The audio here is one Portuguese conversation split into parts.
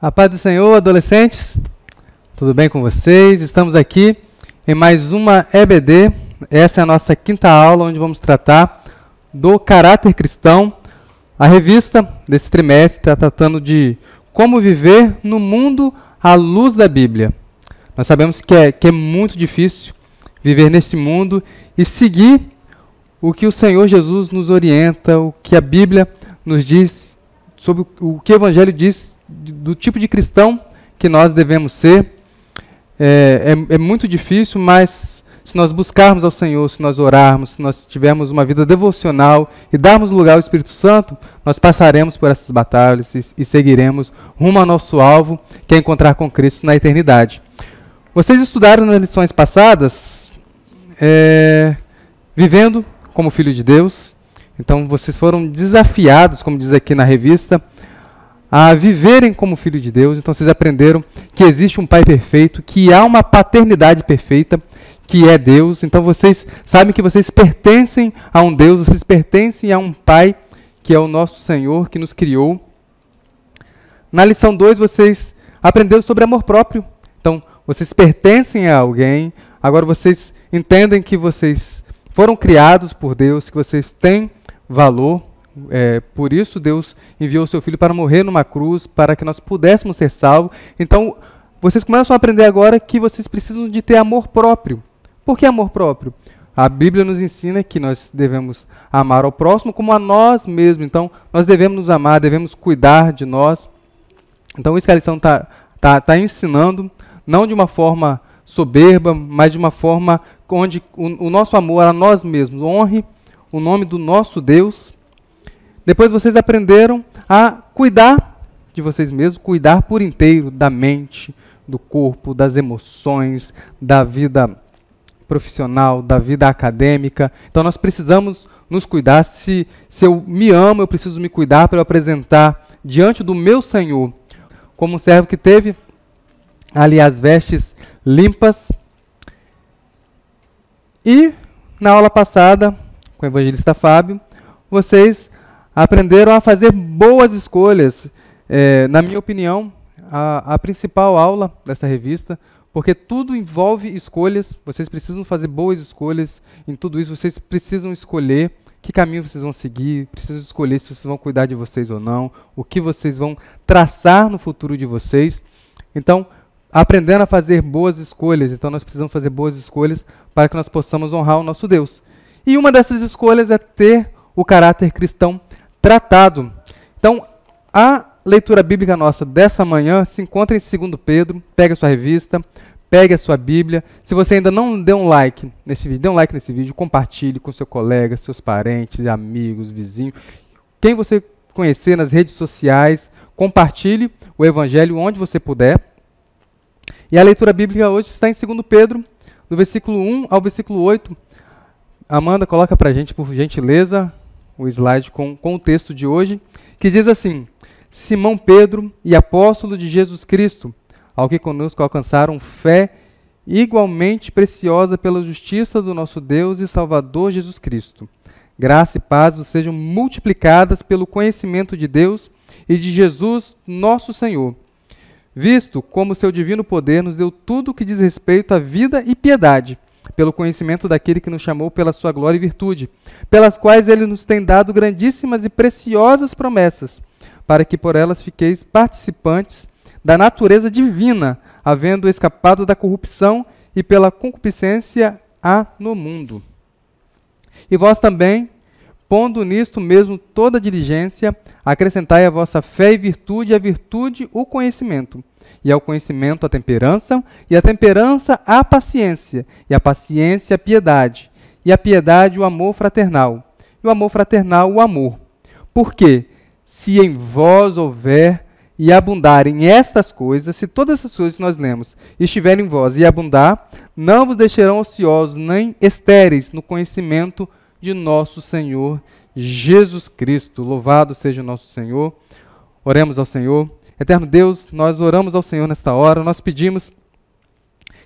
A paz do Senhor, adolescentes, tudo bem com vocês? Estamos aqui em mais uma EBD, essa é a nossa quinta aula, onde vamos tratar do caráter cristão. A revista desse trimestre está tratando de como viver no mundo à luz da Bíblia. Nós sabemos que é muito difícil viver nesse mundo e seguir o que o Senhor Jesus nos orienta, o que a Bíblia nos diz, sobre o que o Evangelho diz do tipo de cristão que nós devemos ser. É muito difícil, mas se nós buscarmos ao Senhor, se nós orarmos, se nós tivermos uma vida devocional e darmos lugar ao Espírito Santo, nós passaremos por essas batalhas e seguiremos rumo ao nosso alvo, que é encontrar com Cristo na eternidade. Vocês estudaram nas lições passadas, vivendo como filho de Deus. Então vocês foram desafiados, como diz aqui na revista, a viverem como filho de Deus. Então vocês aprenderam que existe um Pai perfeito, que há uma paternidade perfeita, que é Deus. Então vocês sabem que vocês pertencem a um Deus, vocês pertencem a um Pai, que é o nosso Senhor, que nos criou. Na lição 2 vocês aprenderam sobre amor próprio. Então vocês pertencem a alguém, agora vocês entendem que vocês foram criados por Deus, que vocês têm valor. Por isso Deus enviou o seu Filho para morrer numa cruz, para que nós pudéssemos ser salvos. Então, vocês começam a aprender agora que vocês precisam de ter amor próprio. Por que amor próprio? A Bíblia nos ensina que nós devemos amar ao próximo como a nós mesmos. Então, nós devemos nos amar, devemos cuidar de nós. Então, isso que a lição está ensinando, não de uma forma soberba, mas de uma forma onde o nosso amor a nós mesmos honre o nome do nosso Deus. Depois vocês aprenderam a cuidar de vocês mesmos, cuidar por inteiro da mente, do corpo, das emoções, da vida profissional, da vida acadêmica. Então nós precisamos nos cuidar. Se eu me amo, eu preciso me cuidar para eu apresentar diante do meu Senhor como um servo que teve ali as vestes limpas. E na aula passada, com o evangelista Fábio, vocês aprenderam a fazer boas escolhas. Na minha opinião, a principal aula dessa revista, porque tudo envolve escolhas, vocês precisam fazer boas escolhas. Em tudo isso, vocês precisam escolher que caminho vocês vão seguir, precisam escolher se vocês vão cuidar de vocês ou não, o que vocês vão traçar no futuro de vocês. Então, aprendendo a fazer boas escolhas, então nós precisamos fazer boas escolhas para que nós possamos honrar o nosso Deus. E uma dessas escolhas é ter o caráter cristão tratado. Então, a leitura bíblica nossa dessa manhã se encontra em 2 Pedro. Pega a sua revista, pegue a sua Bíblia. Se você ainda não deu um like nesse vídeo, dê um like nesse vídeo, compartilhe com seu colega, seus parentes, amigos, vizinhos. Quem você conhecer nas redes sociais, compartilhe o Evangelho onde você puder. E a leitura bíblica hoje está em 2 Pedro, do versículo 1 ao versículo 8. Amanda, coloca para a gente, por gentileza, o slide com o texto de hoje, que diz assim: Simão Pedro e apóstolo de Jesus Cristo, ao que conosco alcançaram fé igualmente preciosa pela justiça do nosso Deus e Salvador Jesus Cristo. Graça e paz sejam multiplicadas pelo conhecimento de Deus e de Jesus nosso Senhor, visto como seu divino poder nos deu tudo o que diz respeito à vida e piedade, pelo conhecimento daquele que nos chamou pela sua glória e virtude, pelas quais ele nos tem dado grandíssimas e preciosas promessas, para que por elas fiqueis participantes da natureza divina, havendo escapado da corrupção e pela concupiscência há no mundo. E vós também, pondo nisto mesmo toda diligência, acrescentai a vossa fé e virtude, a virtude o conhecimento, e ao conhecimento a temperança, e a temperança a paciência, e a paciência a piedade, e a piedade o amor fraternal, e o amor fraternal o amor. Porque, se em vós houver e abundarem estas coisas, se todas essas coisas que nós lemos estiverem em vós e abundar, não vos deixarão ociosos nem estéreis no conhecimento de nosso Senhor Jesus Cristo. Louvado seja o nosso Senhor. Oremos ao Senhor. Eterno Deus, nós oramos ao Senhor nesta hora, nós pedimos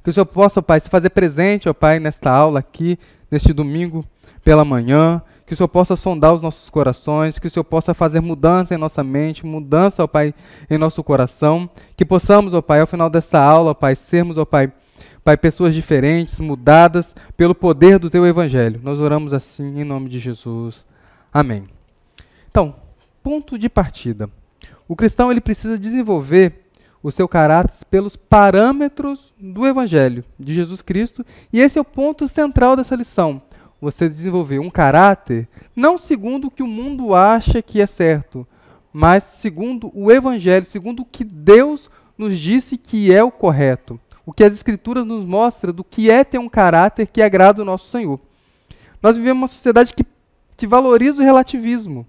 que o Senhor possa, Pai, se fazer presente, ó Pai, nesta aula aqui, neste domingo pela manhã, que o Senhor possa sondar os nossos corações, que o Senhor possa fazer mudança em nossa mente, mudança, ó Pai, em nosso coração, que possamos, ó Pai, ao final dessa aula, ó Pai, sermos, ó Pai, pessoas diferentes, mudadas pelo poder do Teu Evangelho. Nós oramos assim em nome de Jesus. Amém. Então, ponto de partida. O cristão ele precisa desenvolver o seu caráter pelos parâmetros do Evangelho de Jesus Cristo, e esse é o ponto central dessa lição. Você desenvolver um caráter não segundo o que o mundo acha que é certo, mas segundo o Evangelho, segundo o que Deus nos disse que é o correto, o que as Escrituras nos mostram do que é ter um caráter que agrada o nosso Senhor. Nós vivemos uma sociedade que valoriza o relativismo.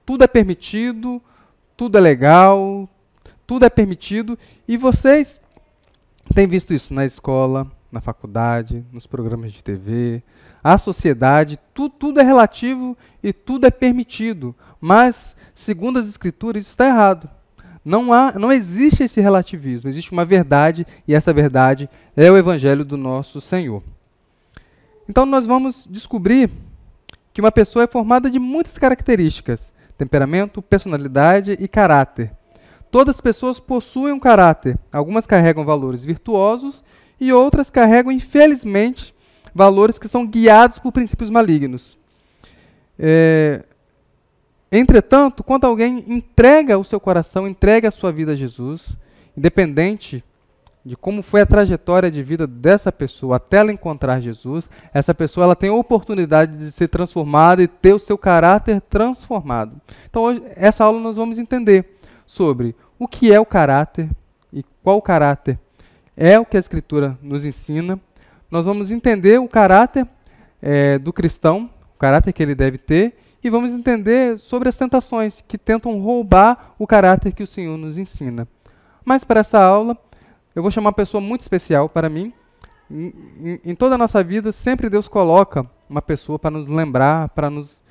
Tudo é permitido, tudo é legal, tudo é permitido, e vocês têm visto isso na escola, na faculdade, nos programas de TV, a sociedade, tudo é relativo e tudo é permitido, mas, segundo as Escrituras, isso está errado. Não existe esse relativismo, existe uma verdade, e essa verdade é o Evangelho do nosso Senhor. Então nós vamos descobrir que uma pessoa é formada de muitas características: temperamento, personalidade e caráter. Todas as pessoas possuem um caráter. Algumas carregam valores virtuosos e outras carregam, infelizmente, valores que são guiados por princípios malignos. Entretanto, quando alguém entrega o seu coração, entrega a sua vida a Jesus, independente de como foi a trajetória de vida dessa pessoa até ela encontrar Jesus, essa pessoa ela tem a oportunidade de ser transformada e ter o seu caráter transformado. Então, hoje, essa aula nós vamos entender sobre o que é o caráter e qual caráter é o que a Escritura nos ensina. Nós vamos entender o caráter do cristão, o caráter que ele deve ter, e vamos entender sobre as tentações que tentam roubar o caráter que o Senhor nos ensina. Mas para essa aula, eu vou chamar uma pessoa muito especial para mim. Em toda a nossa vida, sempre Deus coloca uma pessoa para nos lembrar, para nos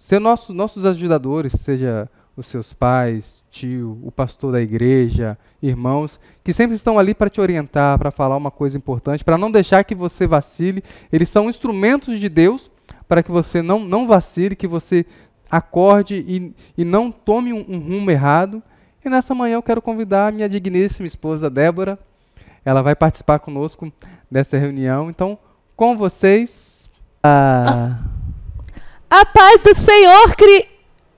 ser nossos ajudadores, seja os seus pais, tio, o pastor da igreja, irmãos, que sempre estão ali para te orientar, para falar uma coisa importante, para não deixar que você vacile. Eles são instrumentos de Deus para que você não vacile, que você acorde e não tome um rumo errado. E nessa manhã eu quero convidar a minha digníssima esposa Débora. Ela vai participar conosco dessa reunião. Então, com vocês... A paz do Senhor,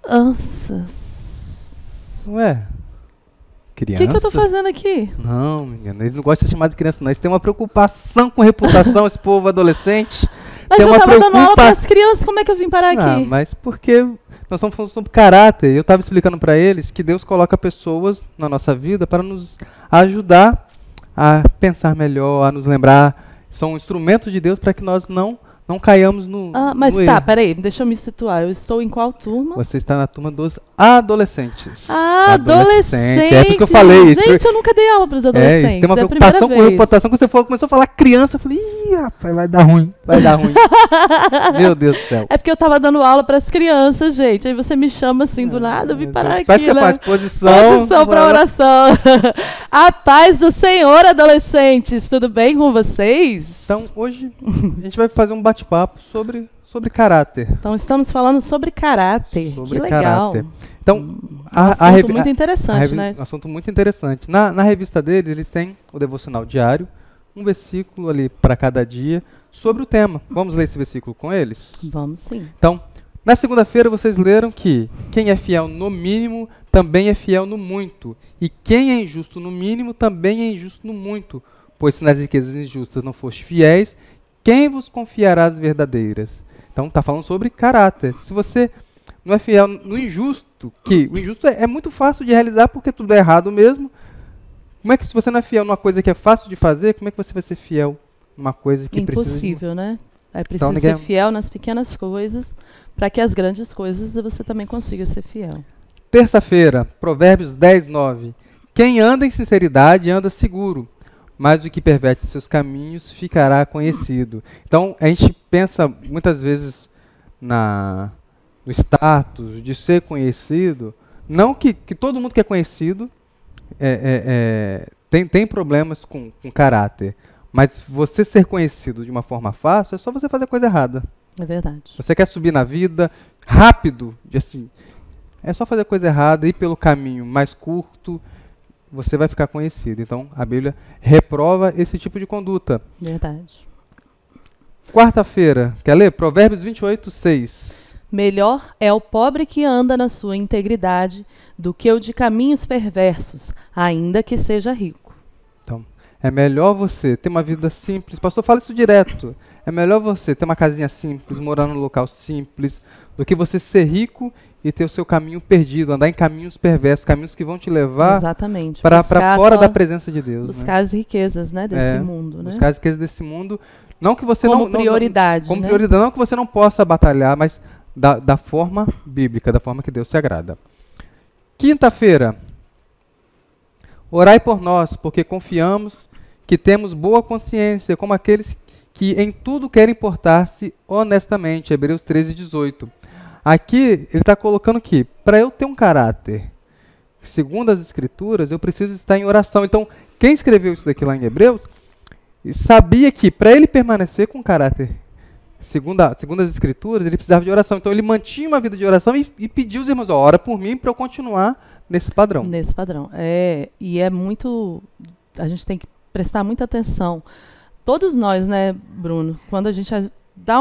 crianças. Ué, criança? O que eu tô fazendo aqui? Não, menina, eles não gostam de ser chamados de criança, não. Eles têm uma preocupação com reputação, esse povo adolescente. Mas eu tava dando aula para as crianças, como é que eu vim parar aqui? Mas porque nós estamos falando sobre caráter. Eu estava explicando para eles que Deus coloca pessoas na nossa vida para nos ajudar a pensar melhor, a nos lembrar. São instrumentos de Deus para que nós não caiamos no mas no tá, erro. peraí, deixa eu me situar. Eu estou em qual turma? Você está na turma dos adolescentes. Adolescentes. É por isso que eu falei isso. Gente, eu nunca dei aula para os adolescentes. Tem uma preocupação com reputação. Quando você começou a falar criança, eu falei, ih, rapaz, vai dar ruim. Meu Deus do céu. É porque eu tava dando aula para as crianças, gente. Aí você me chama assim do nada, eu vim parar aqui. Faz que faz posição para oração. A paz do Senhor, adolescentes. Tudo bem com vocês? Então, hoje a gente vai fazer um bate-papo sobre caráter. Então, estamos falando sobre caráter. Sobre que legal. Caráter. Então, assunto muito interessante, né? Um assunto muito interessante. Na revista deles, eles têm o devocional diário, um versículo ali para cada dia sobre o tema. Vamos ler esse versículo com eles? Vamos sim. Então, na segunda-feira vocês leram que quem é fiel no mínimo também é fiel no muito. E quem é injusto no mínimo também é injusto no muito. Pois se nas riquezas injustas não foste fiéis, quem vos confiará as verdadeiras? Então, está falando sobre caráter. Se você não é fiel no injusto, que o injusto é muito fácil de realizar porque tudo é errado mesmo. Como é que, se você não é fiel numa coisa que é fácil de fazer, como é que você vai ser fiel numa coisa que precisa... Impossível, né? É preciso ser fiel nas pequenas coisas para que as grandes coisas você também consiga ser fiel. Terça-feira, Provérbios 10, 9. Quem anda em sinceridade anda seguro, mas o que perverte seus caminhos ficará conhecido. Então, a gente pensa muitas vezes no status de ser conhecido, não que todo mundo que é conhecido tem problemas com caráter, Mas você ser conhecido de uma forma fácil é só você fazer coisa errada. É verdade. Você quer subir na vida rápido, assim, é só fazer coisa errada, ir pelo caminho mais curto, você vai ficar conhecido. Então, a Bíblia reprova esse tipo de conduta. Verdade. Quarta-feira, quer ler? Provérbios 28, 6. Melhor é o pobre que anda na sua integridade do que o de caminhos perversos, ainda que seja rico. Então, é melhor você ter uma vida simples. Pastor, fala isso direto. É melhor você ter uma casinha simples, morar num local simples, do que você ser rico e ter o seu caminho perdido, andar em caminhos perversos, caminhos que vão te levar para fora da presença de Deus. Buscar as riquezas, né, desse mundo. Buscar as riquezas desse mundo. Não que você como prioridade. Como prioridade, não que você não possa batalhar, mas da forma bíblica, da forma que Deus se agrada. Quinta-feira, orai por nós, porque confiamos que temos boa consciência, como aqueles que em tudo querem portar-se honestamente. Hebreus 13, 18. Aqui, ele está colocando que, para eu ter um caráter, segundo as Escrituras, eu preciso estar em oração. Então, quem escreveu isso daqui lá em Hebreus, sabia que, para ele permanecer com caráter, segundo as Escrituras, ele precisava de oração. Então, ele mantinha uma vida de oração e pediu aos irmãos, ora por mim, para eu continuar nesse padrão. Nesse padrão. E é muito... A gente tem que prestar muita atenção. Todos nós, né, Bruno, quando a gente dá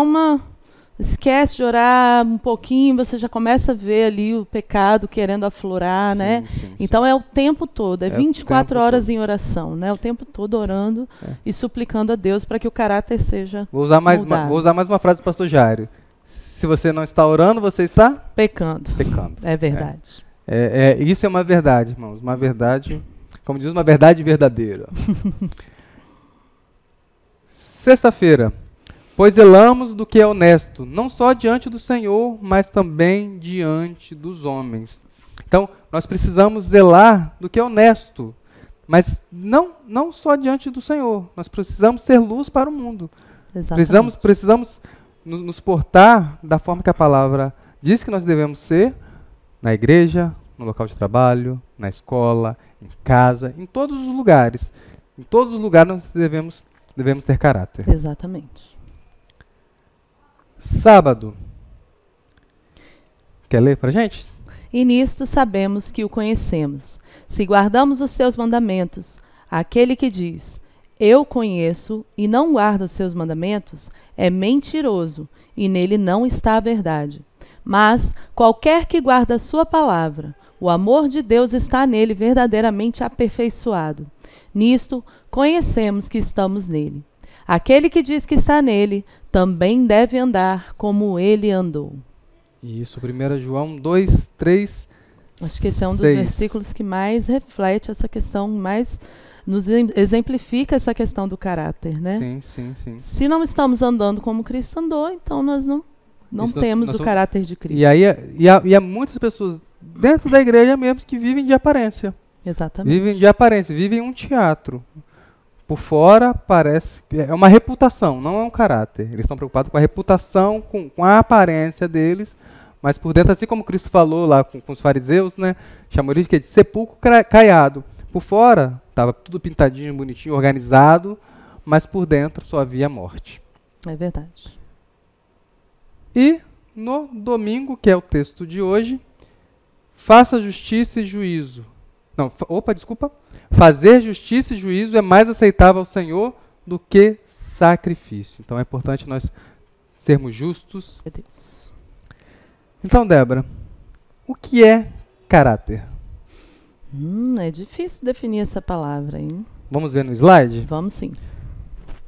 esquece de orar um pouquinho, você já começa a ver ali o pecado querendo aflorar, sim, né? Sim, então sim. É o tempo todo, é 24 horas em oração, né? O tempo todo orando e suplicando a Deus para que o caráter seja vou usar mais uma frase do pastor Jário. Se você não está orando, você está? Pecando. É verdade. Isso é uma verdade, irmãos. Uma verdade, como diz, uma verdade verdadeira. Sexta-feira. Pois zelamos do que é honesto, não só diante do Senhor, mas também diante dos homens. Então, nós precisamos zelar do que é honesto, mas não só diante do Senhor. Nós precisamos ser luz para o mundo. Precisamos nos portar da forma que a palavra diz que nós devemos ser, na igreja, no local de trabalho, na escola, em casa, em todos os lugares. Em todos os lugares nós devemos ter caráter. Exatamente. Sábado. Quer ler para a gente? E nisto sabemos que o conhecemos, se guardamos os seus mandamentos. Aquele que diz, eu conheço, e não guarda os seus mandamentos, é mentiroso, e nele não está a verdade. Mas qualquer que guarda a sua palavra, o amor de Deus está nele verdadeiramente aperfeiçoado. Nisto conhecemos que estamos nele. Aquele que diz que está nele, também deve andar como ele andou. Isso, 1 João 2, 3, Acho que esse é um dos versículos que mais reflete essa questão, mais nos exemplifica essa questão do caráter, né? Sim. Se não estamos andando como Cristo andou, então nós não temos o caráter de Cristo. E há muitas pessoas dentro da igreja mesmo que vivem de aparência. Exatamente. Vivem de aparência, vivem um teatro. Por fora, parece que é uma reputação, não é um caráter. Eles estão preocupados com a reputação, com a aparência deles, mas por dentro, assim como Cristo falou lá com os fariseus, né, chamou eles de sepulcro caiado. Por fora, estava tudo pintadinho, bonitinho, organizado, mas por dentro só havia morte. É verdade. E no domingo, que é o texto de hoje, faça justiça e juízo. Fazer justiça e juízo é mais aceitável ao Senhor do que sacrifício. Então é importante nós sermos justos. Meu Deus. Então, Débora, o que é caráter? É difícil definir essa palavra, hein? Vamos ver no slide? Vamos sim.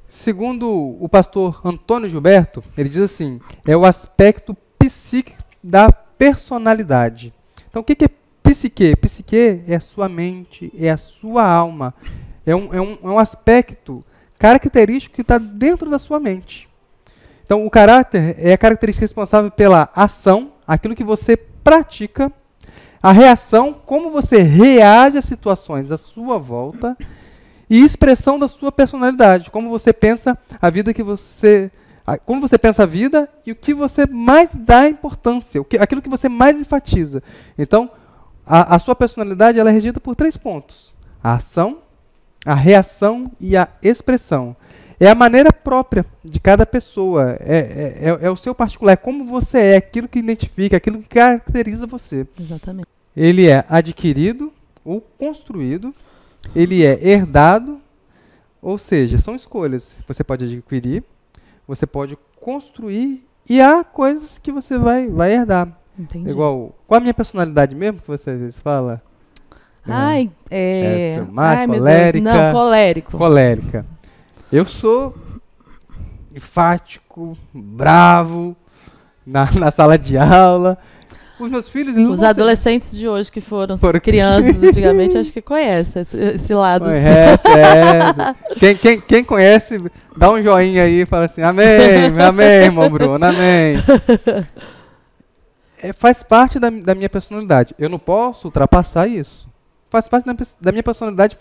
Segundo o pastor Antônio Gilberto, ele diz assim, é o aspecto psíquico da personalidade. Então, o que é psique? Psique é a sua mente, é a sua alma. É um aspecto característico que está dentro da sua mente. Então, o caráter é a característica responsável pela ação, aquilo que você pratica, a reação, como você reage às situações à sua volta, e expressão da sua personalidade, como você pensa a vida como você pensa a vida e o que você mais dá importância, aquilo que você mais enfatiza. Então, a sua personalidade ela é regida por 3 pontos: a ação, a reação e a expressão. É a maneira própria de cada pessoa. É o seu particular. É como você é, aquilo que identifica, aquilo que caracteriza você. Exatamente. Ele é adquirido ou construído. Ele é herdado. Ou seja, são escolhas. Você pode adquirir, você pode construir e há coisas que você vai herdar. Entendi. Igual, qual a minha personalidade mesmo que você às vezes fala? Ai, Fleumático, meu Deus. colérica. Não, colérico. Colérica. Eu sou enfático, bravo, na sala de aula. Os meus filhos... eles não Os vão ser- adolescentes de hoje que foram Foram- crianças antigamente, acho que conhecem esse lado. Conhece, Quem conhece, dá um joinha aí e fala assim, amém, irmão Bruno, amém. Faz parte da minha personalidade. Eu não posso ultrapassar isso. Faz parte da minha personalidade,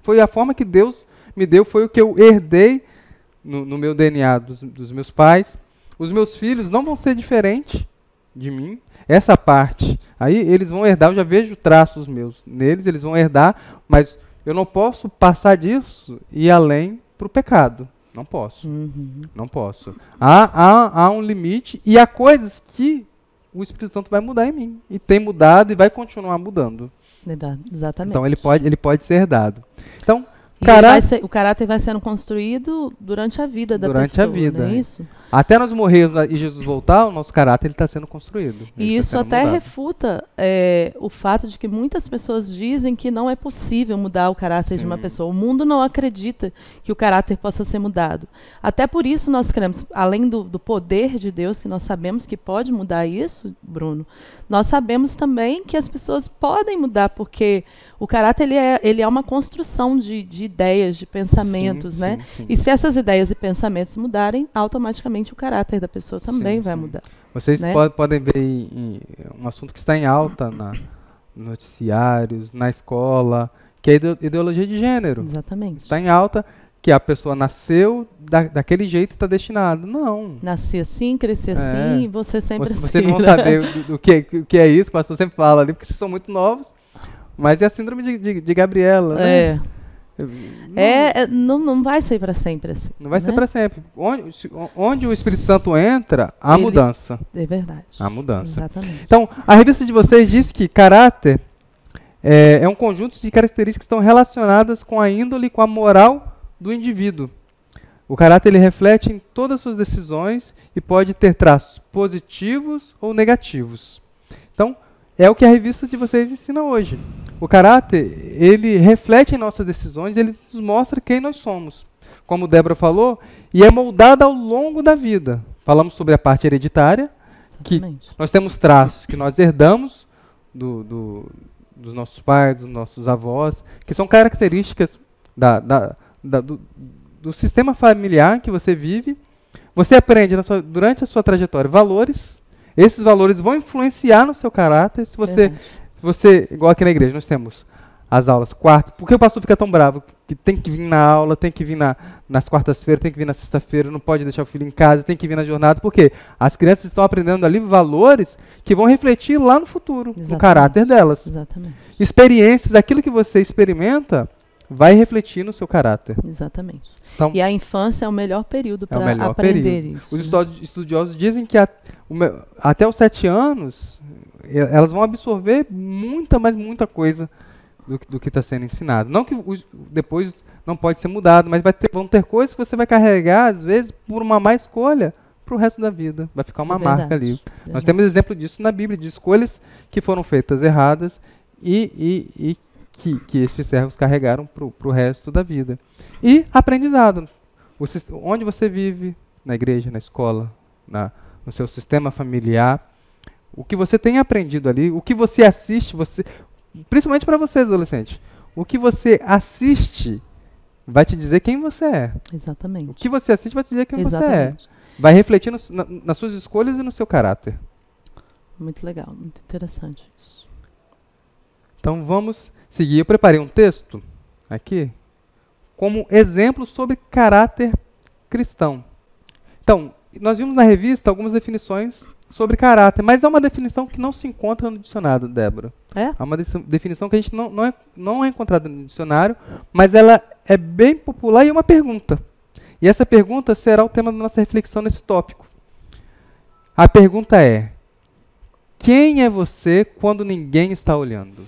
foi a forma que Deus me deu, foi o que eu herdei no meu DNA dos meus pais. Os meus filhos não vão ser diferentes de mim. Essa parte, aí eles vão herdar, eu já vejo traços meus neles, eles vão herdar, mas eu não posso passar disso e ir além para o pecado. Não posso. Uhum. Não posso. Há um limite e há coisas que o Espírito Santo vai mudar em mim. E tem mudado e vai continuar mudando. Exatamente. Então ele pode ser herdado. Então, E o caráter vai sendo construído durante a vida da Durante pessoa, a vida, não é é. isso? até nós morrermos e Jesus voltar, o nosso caráter está sendo construído. E Ele tá isso sendo até mudado. refuta o fato de que muitas pessoas dizem que não é possível mudar o caráter de uma Sim. pessoa. O mundo não acredita que o caráter possa ser mudado. Até por isso nós queremos, além do poder de Deus, que nós sabemos que pode mudar isso, Bruno, nós sabemos também que as pessoas podem mudar, porque o caráter ele é uma construção de ideias, de pensamentos, Sim, né? sim, sim. E se essas ideias e pensamentos mudarem, automaticamente o caráter da pessoa também Sim, vai sim. mudar. Vocês né? podem ver um assunto que está em alta nos noticiários, na escola, que é a ideologia de gênero. Exatamente. Está em alta que a pessoa nasceu daquele jeito e está destinado. Não. Nasci assim, cresci assim, e você sempre Vocês assim. não vão saber do que é isso, o pastor sempre fala ali, porque vocês são muito novos. Mas é a síndrome de Gabriela, né? Não vai ser para sempre assim. Não vai ser né? para sempre. Onde o Espírito Santo entra, há Ele- mudança. É verdade. Há mudança. Exatamente. Então, a revista de vocês diz que caráter é um conjunto de características que estão relacionadas com a índole e com a moral do indivíduo. O caráter ele reflete em todas as suas decisões e pode ter traços positivos ou negativos. Então, é o que a revista de vocês ensina hoje. O caráter, ele reflete em nossas decisões, ele nos mostra quem nós somos. Como Débora falou, e é moldado ao longo da vida. Falamos sobre a parte hereditária, que Exatamente. nós temos traços que nós herdamos dos nossos pais, dos nossos avós, que são características do sistema familiar que você vive. Você aprende durante a sua trajetória valores. Esses valores vão influenciar no seu caráter. Se você, igual aqui na igreja, nós temos as aulas quarta. Por que o pastor fica tão bravo? Que tem que vir na aula, tem que vir nas quartas-feiras, tem que vir na sexta-feira, não pode deixar o filho em casa, tem que vir na jornada. Por quê? As crianças estão aprendendo ali valores que vão refletir lá no futuro, no Exatamente. caráter delas. Exatamente. Experiências, aquilo que você experimenta, vai refletir no seu caráter. Exatamente. Então, E a infância é o melhor período é o para melhor aprender período. isso. Os né? estudiosos dizem que até os 7 anos, elas vão absorver muita coisa do que está sendo ensinado. Não que depois não pode ser mudado, mas vão ter coisas que você vai carregar, às vezes, por uma má escolha, para o resto da vida. Vai ficar uma É marca verdade, ali. Nós verdade. temos exemplo disso na Bíblia, de escolhas que foram feitas erradas e que esses servos carregaram para o resto da vida. E aprendizado. Onde você vive, na igreja, na escola, no seu sistema familiar, o que você tem aprendido ali, o que você assiste, principalmente para vocês, adolescentes, o que você assiste vai te dizer quem você é. O Exatamente. que você assiste vai te dizer quem você é. Exatamente. Vai refletir nas suas escolhas e no seu caráter. Muito legal, muito interessante isso. Então vamos seguir. Eu preparei um texto aqui como exemplo sobre caráter cristão. Então, nós vimos na revista algumas definições sobre caráter, mas é uma definição que não se encontra no dicionário, Débora. É? É uma definição que a gente não é encontrada no dicionário, mas ela é bem popular e é uma pergunta. E essa pergunta será o tema da nossa reflexão nesse tópico. A pergunta é: quem é você quando ninguém está olhando?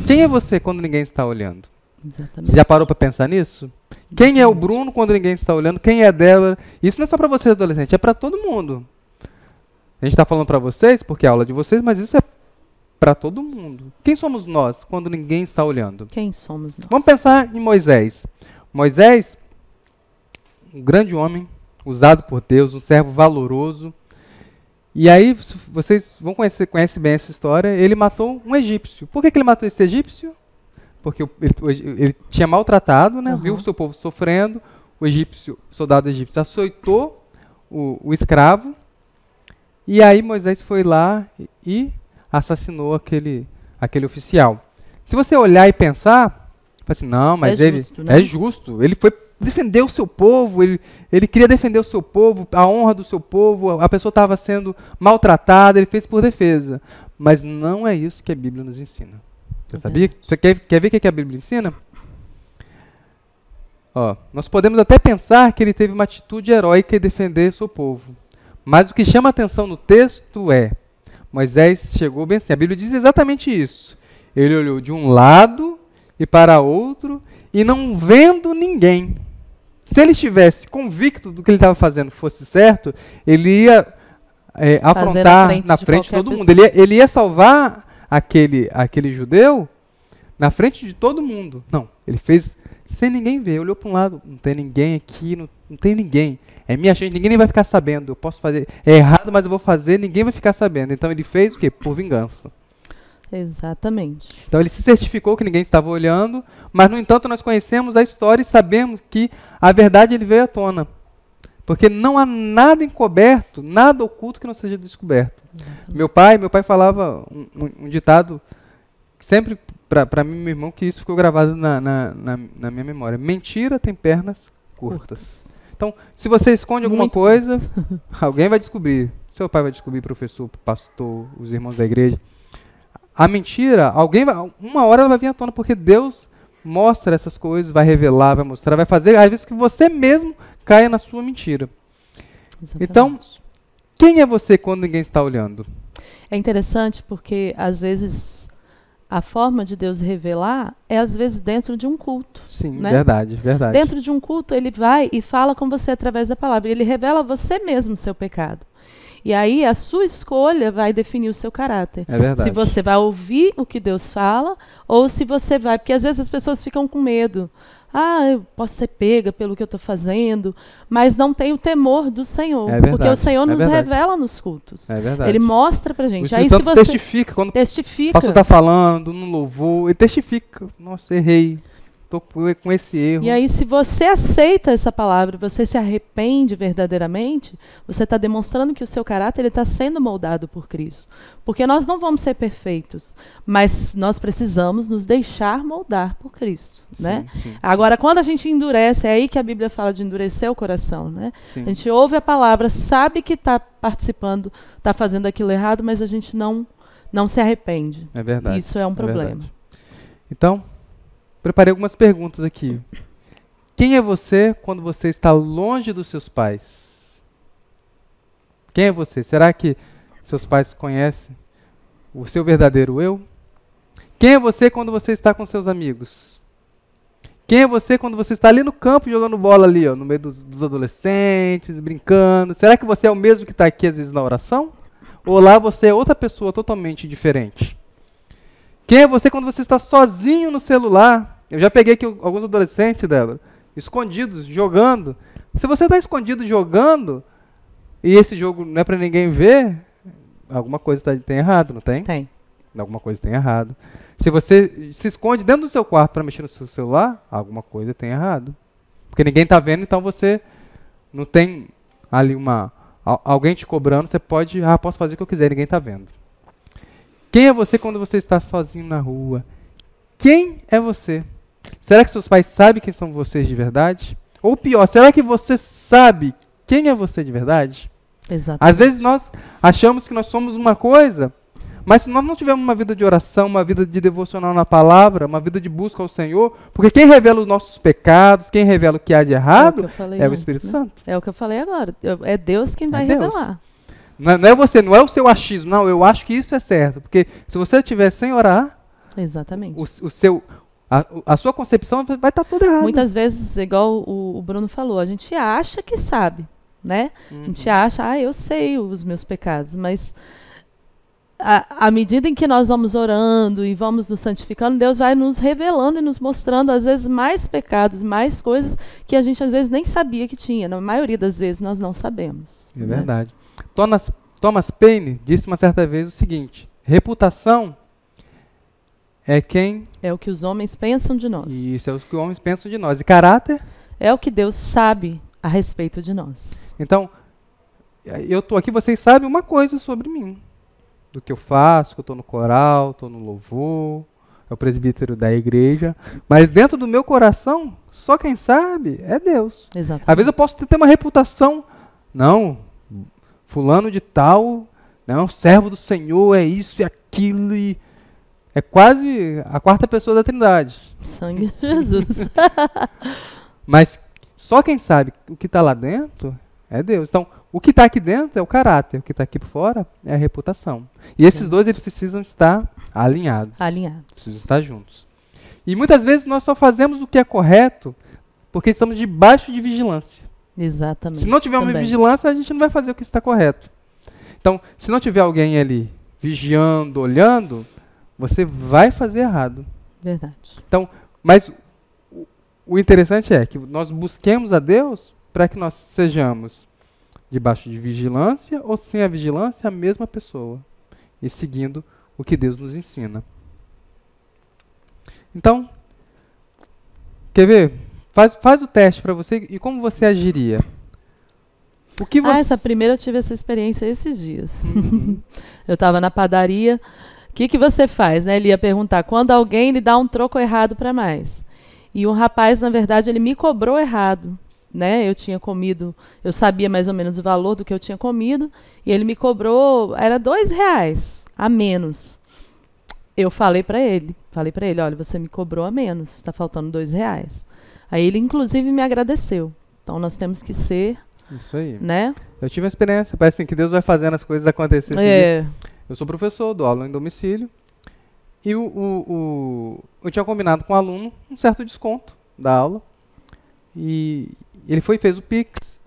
Quem é você quando ninguém está olhando? Exatamente. Você já parou para pensar nisso? Quem é o Bruno quando ninguém está olhando? Quem é a Débora? Isso não é só para vocês, adolescentes, é para todo mundo. A gente está falando para vocês porque é a aula de vocês, mas isso é para todo mundo. Quem somos nós quando ninguém está olhando? Quem somos nós? Vamos pensar em Moisés. Moisés, um grande homem, usado por Deus, um servo valoroso. E aí, vocês vão conhecer bem essa história, ele matou um egípcio. Por que ele matou esse egípcio? Porque ele tinha maltratado, né? Viu o seu povo sofrendo, o soldado egípcio açoitou o escravo, e aí Moisés foi lá e assassinou aquele oficial. Se você olhar e pensar, assim, não, mas ele justo, né? É justo, ele foi defender o seu povo, ele queria defender o seu povo, a honra do seu povo, a pessoa estava sendo maltratada, ele fez por defesa. Mas não é isso que a Bíblia nos ensina. Você sabia? Você quer ver o que a Bíblia ensina? Ó, nós podemos até pensar que ele teve uma atitude heróica em defender seu povo. Mas o que chama a atenção no texto é: Moisés chegou bem assim. A Bíblia diz exatamente isso. Ele olhou de um lado e para outro e não vendo ninguém. Se ele estivesse convicto do que ele estava fazendo fosse certo, ele ia afrontar na frente de todo mundo. Ele ia salvar aquele judeu na frente de todo mundo. Não, ele fez sem ninguém ver. Olhou para um lado, não tem ninguém aqui, não tem ninguém. É minha gente, ninguém nem vai ficar sabendo. Eu posso fazer, é errado, mas eu vou fazer, ninguém vai ficar sabendo. Então ele fez o quê? Por vingança. Exatamente. Então ele se certificou que ninguém estava olhando, mas no entanto nós conhecemos a história e sabemos que a verdade ele veio à tona. Porque não há nada encoberto, nada oculto que não seja descoberto. Meu pai falava um ditado, sempre para mim e meu irmão, que isso ficou gravado na minha memória. Mentira tem pernas curtas. Então, se você esconde alguma coisa, alguém vai descobrir. Seu pai vai descobrir, professor, pastor, os irmãos da igreja. A mentira, uma hora ela vai vir à tona, porque Deus mostra essas coisas, vai revelar, vai mostrar, vai fazer, às vezes, que você mesmo caia na sua mentira. Exatamente. Então, quem é você quando ninguém está olhando? É interessante porque, às vezes, a forma de Deus revelar é, às vezes, dentro de um culto. Sim, né? Verdade. Dentro de um culto, ele vai e fala com você através da palavra. Ele revela a você mesmo o seu pecado. E aí, a sua escolha vai definir o seu caráter. É verdade. Se você vai ouvir o que Deus fala, ou se você vai... Porque, às vezes, as pessoas ficam com medo. Eu posso ser pega pelo que eu estou fazendo, mas não tem o temor do Senhor. É verdade. Porque o Senhor nos revela nos cultos. É verdade. Ele mostra pra gente. O Espírito Santo testifica. Quando o pastor está falando, no louvor, ele testifica. Nossa, errei. Estou com esse erro. E aí, se você aceita essa palavra, você se arrepende verdadeiramente, você está demonstrando que o seu caráter está sendo moldado por Cristo. Porque nós não vamos ser perfeitos, mas nós precisamos nos deixar moldar por Cristo. Sim, né? Sim. Agora, quando a gente endurece, é aí que a Bíblia fala de endurecer o coração. Né? Sim. A gente ouve a palavra, sabe que está participando, está fazendo aquilo errado, mas a gente não se arrepende. É verdade. Isso é um problema. Verdade. Então, preparei algumas perguntas aqui. Quem é você quando você está longe dos seus pais? Quem é você? Será que seus pais conhecem o seu verdadeiro eu? Quem é você quando você está com seus amigos? Quem é você quando você está ali no campo jogando bola ali, no meio dos adolescentes, brincando? Será que você é o mesmo que está aqui às vezes na oração? Ou lá você é outra pessoa totalmente diferente? Quem é você quando você está sozinho no celular? Eu já peguei aqui alguns adolescentes, Débora, escondidos, jogando. Se você está escondido jogando, e esse jogo não é para ninguém ver, alguma coisa tem errado, não tem? Tem. Alguma coisa tem errado. Se você se esconde dentro do seu quarto para mexer no seu celular, alguma coisa tem errado. Porque ninguém está vendo, então você não tem ali alguém te cobrando, você pode, posso fazer o que eu quiser, ninguém está vendo. Quem é você quando você está sozinho na rua? Quem é você? Será que seus pais sabem quem são vocês de verdade? Ou pior, será que você sabe quem é você de verdade? Exatamente. Às vezes nós achamos que nós somos uma coisa, Mas se nós não tivermos uma vida de oração, uma vida de devocional na palavra, uma vida de busca ao Senhor, porque quem revela os nossos pecados, quem revela o que há de errado, é o Espírito Santo. É o que eu falei agora. É Deus quem vai Deus. revelar. Não é você, não é o seu achismo. Não, eu acho que isso é certo. Porque se você estiver sem orar, exatamente. A sua concepção vai estar toda errada. Muitas vezes, igual o Bruno falou, a gente acha que sabe, né? A gente acha, eu sei os meus pecados, mas à medida em que nós vamos orando e vamos nos santificando, Deus vai nos revelando e nos mostrando, às vezes, mais pecados, mais coisas que a gente, às vezes, nem sabia que tinha. Na maioria das vezes, nós não sabemos. É verdade. Thomas Paine disse uma certa vez o seguinte: reputação é quem... É o que os homens pensam de nós. Isso, é o que os homens pensam de nós. E caráter? É o que Deus sabe a respeito de nós. Então, eu estou aqui, vocês sabem uma coisa sobre mim. Do que eu faço, que eu estou no coral, estou no louvor, é o presbítero da igreja. Mas dentro do meu coração, só quem sabe é Deus. Exatamente. Às vezes eu posso ter uma reputação, não, fulano de tal, não, servo do Senhor, é isso e aquilo, e é quase a quarta pessoa da Trindade. Sangue de Jesus. Mas só quem sabe o que está lá dentro é Deus. Então, o que está aqui dentro é o caráter, o que está aqui por fora é a reputação. E esses dois, eles precisam estar alinhados. Alinhados. Precisam estar juntos. E muitas vezes nós só fazemos o que é correto porque estamos debaixo de vigilância. Exatamente. Se não tiver uma vigilância, a gente não vai fazer o que está correto. Então, se não tiver alguém ali vigiando, olhando, você vai fazer errado. Verdade. Então, mas o interessante é que nós busquemos a Deus para que nós sejamos debaixo de vigilância ou sem a vigilância, a mesma pessoa. E seguindo o que Deus nos ensina. Então, quer ver? Faz o teste para você e como você agiria. O que você... essa primeira eu tive essa experiência esses dias. Eu estava na padaria. O que você faz? Né? Ele ia perguntar quando alguém lhe dá um troco errado para mais. E um rapaz, na verdade, ele me cobrou errado. Né? Eu tinha comido, eu sabia mais ou menos o valor do que eu tinha comido, e ele me cobrou, era R$2 a menos. Eu falei para ele, olha, você me cobrou a menos, está faltando R$2. Aí ele, inclusive, me agradeceu. Então, nós temos que ser... Isso aí. Né? Eu tive a experiência, parece assim, que Deus vai fazendo as coisas acontecerem. Eu sou professor, dou aula em domicílio, e eu tinha combinado com o aluno um certo desconto da aula, e ele foi e fez o Pix.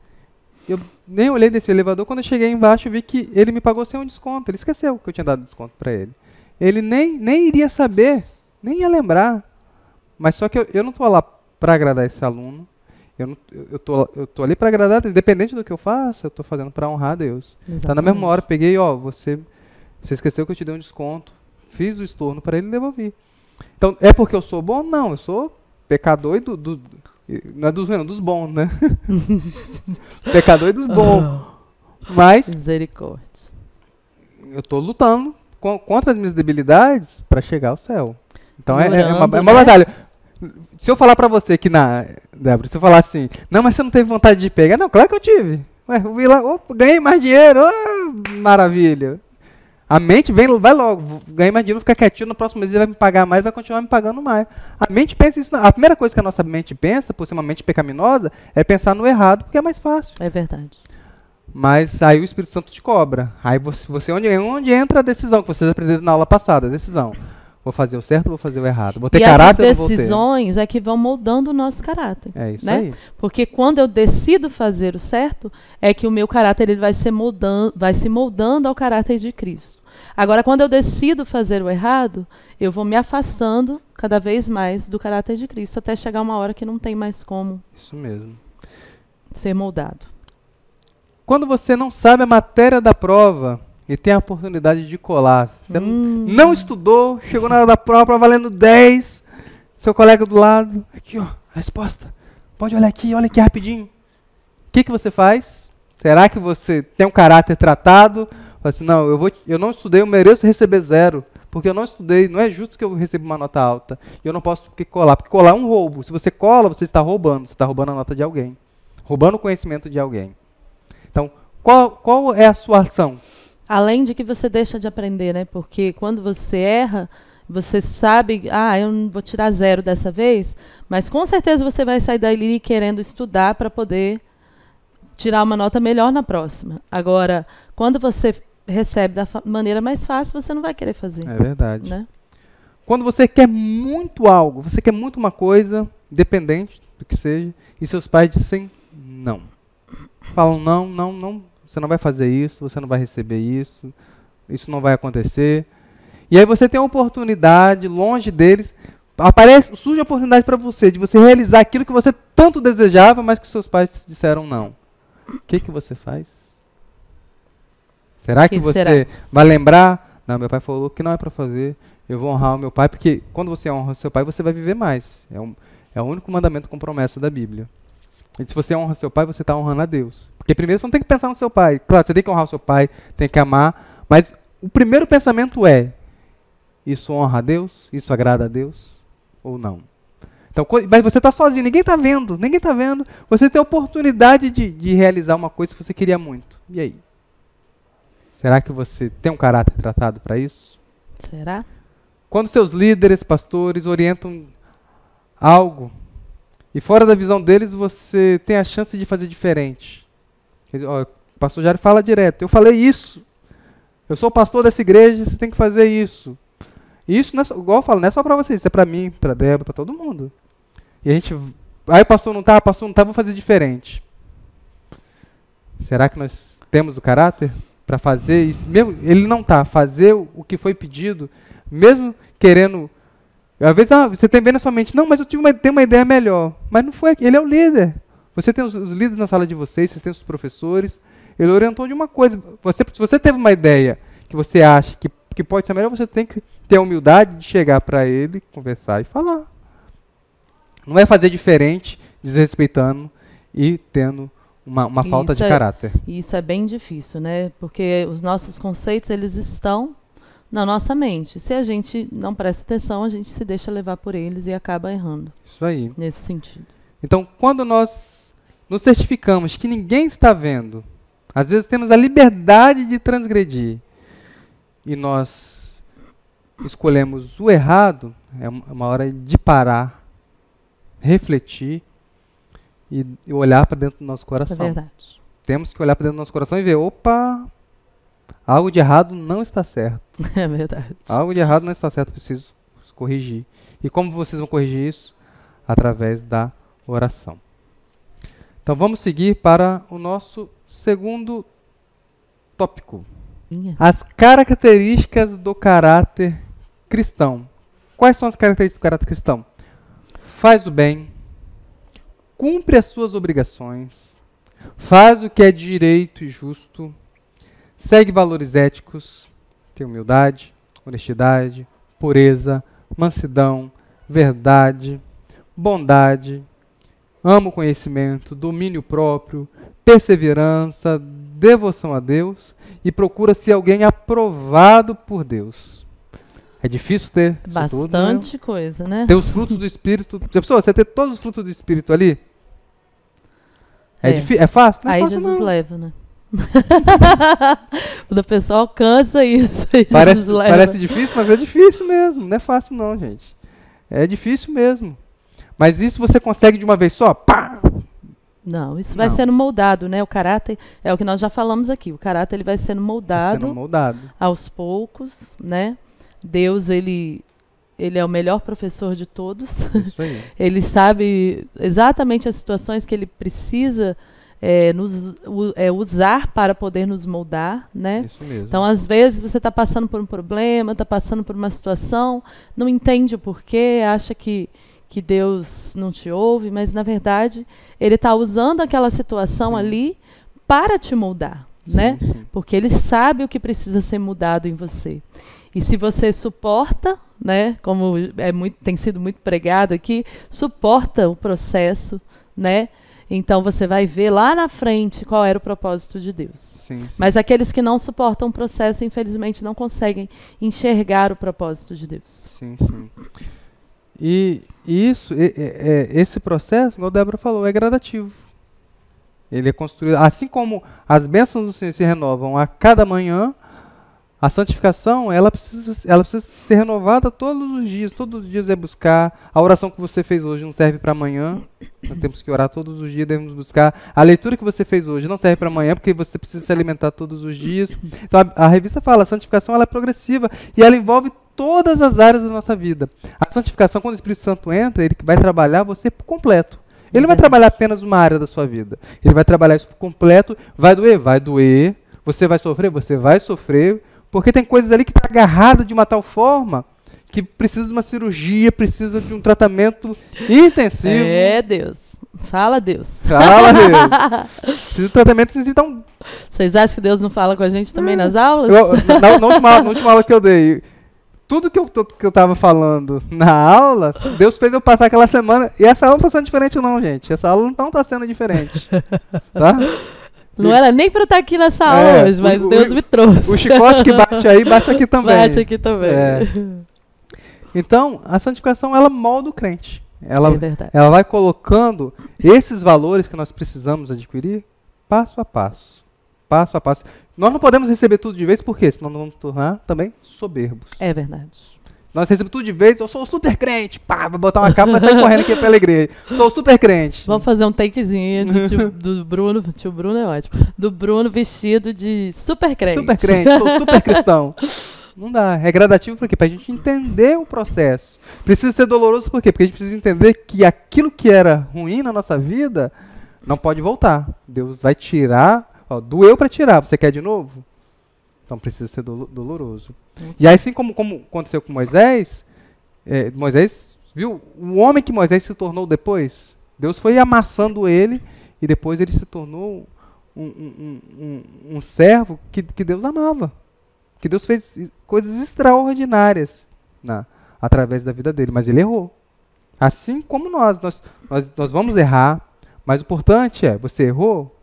Eu nem olhei desse elevador. Quando eu cheguei embaixo, eu vi que ele me pagou sem um desconto. Ele esqueceu que eu tinha dado desconto para ele. Ele nem iria saber, nem ia lembrar. Mas só que eu não estou lá para agradar esse aluno. Eu tô ali para agradar, independente do que eu faça, eu estou fazendo para honrar a Deus. Então, na mesma hora, eu peguei, você esqueceu que eu te dei um desconto. Fiz o estorno para ele e devolvi. Então, é porque eu sou bom? Não, eu sou pecador e não é dos ruins, não, dos bons, né? Pecador e dos bons. Mas misericórdia. Eu estou lutando contra as minhas debilidades para chegar ao céu. Então é uma batalha. Se eu falar para você que Débora, se eu falar assim, não, mas você não teve vontade de pegar? Não, claro que eu tive. Ué, eu vi lá, ganhei mais dinheiro, maravilha. A mente vai logo, ganhei mais dinheiro, vou ficar quietinho, no próximo mês ele vai me pagar mais, vai continuar me pagando mais. A mente pensa isso. A primeira coisa que a nossa mente pensa, por ser uma mente pecaminosa, é pensar no errado, porque é mais fácil. É verdade. Mas aí o Espírito Santo te cobra. Aí onde entra a decisão, que vocês aprenderam na aula passada, a decisão. Vou fazer o certo ou vou fazer o errado? Vou ter caráter ou não vou ter? E essas decisões é que vão moldando o nosso caráter. É isso, né? Aí. Porque quando eu decido fazer o certo, é que o meu caráter ele vai se moldando ao caráter de Cristo. Agora, quando eu decido fazer o errado, eu vou me afastando cada vez mais do caráter de Cristo, até chegar uma hora que não tem mais como Isso mesmo. ser moldado. Quando você não sabe a matéria da prova e tem a oportunidade de colar, você não estudou, chegou na hora da prova valendo 10, seu colega do lado, aqui ó, a resposta, pode olhar aqui, olha aqui rapidinho. O que você faz? Será que você tem um caráter tratado? Fala assim, não, eu não estudei, eu mereço receber 0, porque eu não estudei, não é justo que eu receba uma nota alta. E eu não posso porque colar é um roubo. Se você cola, você está roubando a nota de alguém, roubando o conhecimento de alguém. Então, qual é a sua ação? além de que você deixa de aprender, né? Porque quando você erra, você sabe, eu não vou tirar 0 dessa vez, mas com certeza você vai sair dali querendo estudar para poder tirar uma nota melhor na próxima. Agora, quando você recebe da maneira mais fácil, você não vai querer fazer. É verdade. Né? Quando você quer muito algo, você quer muito uma coisa, independente do que seja, e seus pais dizem não. Falam, não, você não vai fazer isso, você não vai receber isso não vai acontecer. E aí você tem a oportunidade, longe deles, surge a oportunidade para você, de você realizar aquilo que você tanto desejava, mas que seus pais disseram não. O que você faz? Será que você vai lembrar? Não, meu pai falou que não é para fazer, eu vou honrar o meu pai, porque quando você honra o seu pai, você vai viver mais. É o único mandamento com promessa da Bíblia. E se você honra seu pai, você está honrando a Deus. Porque primeiro você não tem que pensar no seu pai. Claro, você tem que honrar o seu pai, tem que amar, mas o primeiro pensamento é: isso honra a Deus? Isso agrada a Deus? Ou não? Então, mas você está sozinho, ninguém está vendo. Você tem a oportunidade de realizar uma coisa que você queria muito. E aí? Será que você tem um caráter tratado para isso? Será? Quando seus líderes, pastores, orientam algo, e fora da visão deles, você tem a chance de fazer diferente. O pastor Jário fala direto: eu falei isso. Eu sou o pastor dessa igreja, você tem que fazer isso. E isso, não é só, igual eu falo, não é só para vocês, isso é para mim, para Débora, para todo mundo. E a gente... Aí o pastor não tá, vou fazer diferente. Será que nós temos o caráter para fazer isso? Mesmo ele não tá, fazer o que foi pedido, mesmo querendo... Às vezes você tem bem na sua mente, não, mas eu tenho uma ideia melhor. Mas não foi, ele é o líder. Você tem os líderes na sala de vocês têm os professores, ele orientou de uma coisa. Se você teve uma ideia que você acha que pode ser melhor, você tem que ter a humildade de chegar para ele, conversar e falar. Não é fazer diferente, desrespeitando e tendo uma falta de caráter. Isso é bem difícil, né? Porque os nossos conceitos, eles estão na nossa mente. Se a gente não presta atenção, a gente se deixa levar por eles e acaba errando. Isso aí. Nesse sentido. Então, quando nós nos certificamos que ninguém está vendo, às vezes temos a liberdade de transgredir, e nós escolhemos o errado, é uma hora de parar, refletir e olhar para dentro do nosso coração. É verdade. Temos que olhar para dentro do nosso coração e ver, opa, algo de errado não está certo. É verdade. Algo de errado não está certo, preciso corrigir. E como vocês vão corrigir isso? Através da oração. Então vamos seguir para o nosso segundo tópico. As características do caráter cristão. Quais são as características do caráter cristão? Faz o bem, cumpre as suas obrigações, faz o que é direito e justo, segue valores éticos, tem humildade, honestidade, pureza, mansidão, verdade, bondade, ama o conhecimento, domínio próprio, perseverança, devoção a Deus e procura ser alguém aprovado por Deus. É difícil ter bastante tudo, né? Coisa, né? Ter os frutos do Espírito. Você ter todos os frutos do Espírito ali? É fácil? Não é aí fácil, Jesus não. leva, né? Quando a pessoa alcança isso, aí parece difícil, mas é difícil mesmo. Não é fácil não, gente. É difícil mesmo. Mas isso você consegue de uma vez só? Pá! Não, isso vai sendo moldado, né? O caráter, é o que nós já falamos aqui. O caráter ele vai sendo moldado, aos poucos, né? Deus, ele é o melhor professor de todos. Isso aí. Ele sabe exatamente as situações que ele precisa usar para poder nos moldar, né? Isso mesmo. Então, às vezes, você está passando por um problema, está passando por uma situação, não entende o porquê, acha que Deus não te ouve, mas, na verdade, ele está usando aquela situação ali para te moldar, né? Sim. Porque ele sabe o que precisa ser mudado em você. E se você suporta, né, como tem sido muito pregado aqui, suporta o processo, né? Então você vai ver lá na frente qual era o propósito de Deus. Sim. Mas aqueles que não suportam o processo, infelizmente, não conseguem enxergar o propósito de Deus. Sim. E esse processo, igual a Débora falou, é gradativo. Ele é construído, assim como as bênçãos do Senhor se renovam a cada manhã, A santificação, ela precisa ser renovada todos os dias é buscar. A oração que você fez hoje não serve para amanhã, nós temos que orar todos os dias, devemos buscar. A leitura que você fez hoje não serve para amanhã, porque você precisa se alimentar todos os dias. Então a revista fala, a santificação ela é progressiva e ela envolve todas as áreas da nossa vida. A santificação, quando o Espírito Santo entra, ele vai trabalhar você por completo. Ele não vai trabalhar apenas uma área da sua vida, ele vai trabalhar isso por completo. Vai doer, você vai sofrer, porque tem coisas ali que estão agarradas de uma tal forma que precisa de uma cirurgia, precisa de um tratamento intensivo. Deus. Fala, Deus. Fala, Deus. Precisa de um tratamento intensivo. Então, vocês acham que Deus não fala com a gente também nas aulas? Na última aula que eu dei, tudo que eu estava falando na aula, Deus fez eu passar aquela semana. E essa aula não está sendo diferente não, gente. Essa aula não está sendo diferente. Tá? Não era nem para eu estar aqui nessa aula hoje, mas Deus me trouxe. O chicote que bate aí, bate aqui também. Bate aqui também. Então, a santificação, ela molda o crente. É verdade. Ela vai colocando esses valores que nós precisamos adquirir passo a passo. Passo a passo. Nós não podemos receber tudo de vez, por quê? Senão nós vamos tornar também soberbos. É verdade. Nós recebemos tudo de vez, eu sou o super crente, pá, vai botar uma capa e vai sair correndo aqui pela igreja. Sou o super crente. Vamos fazer um takezinho do Bruno, tio Bruno é ótimo, do Bruno vestido de super crente. Super crente, sou super cristão. Não dá, é gradativo por quê? Pra gente entender o processo. Precisa ser doloroso por quê? Porque a gente precisa entender que aquilo que era ruim na nossa vida não pode voltar. Deus vai tirar, doeu pra tirar, você quer de novo? Então precisa ser doloroso. E aí, assim como aconteceu com Moisés, Moisés viu o homem que Moisés se tornou depois. Deus foi amassando ele e depois ele se tornou um servo que Deus amava. Que Deus fez coisas extraordinárias através da vida dele, mas ele errou. Assim como nós vamos errar, mas o importante é, você errou,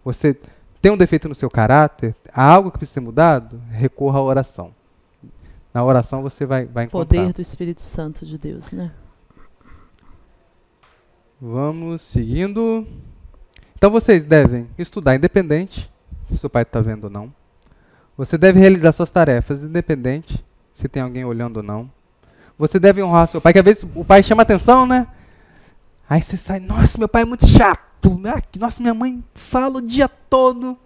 você tem um defeito no seu caráter, há algo que precisa ser mudado, recorra à oração. Na oração você vai encontrar. Poder do Espírito Santo de Deus, né? Vamos seguindo. Então vocês devem estudar independente, se seu pai está vendo ou não. Você deve realizar suas tarefas independente, se tem alguém olhando ou não. Você deve honrar seu pai, que às vezes o pai chama atenção, né? Aí você sai, nossa, meu pai é muito chato. Nossa, minha mãe fala o dia todo.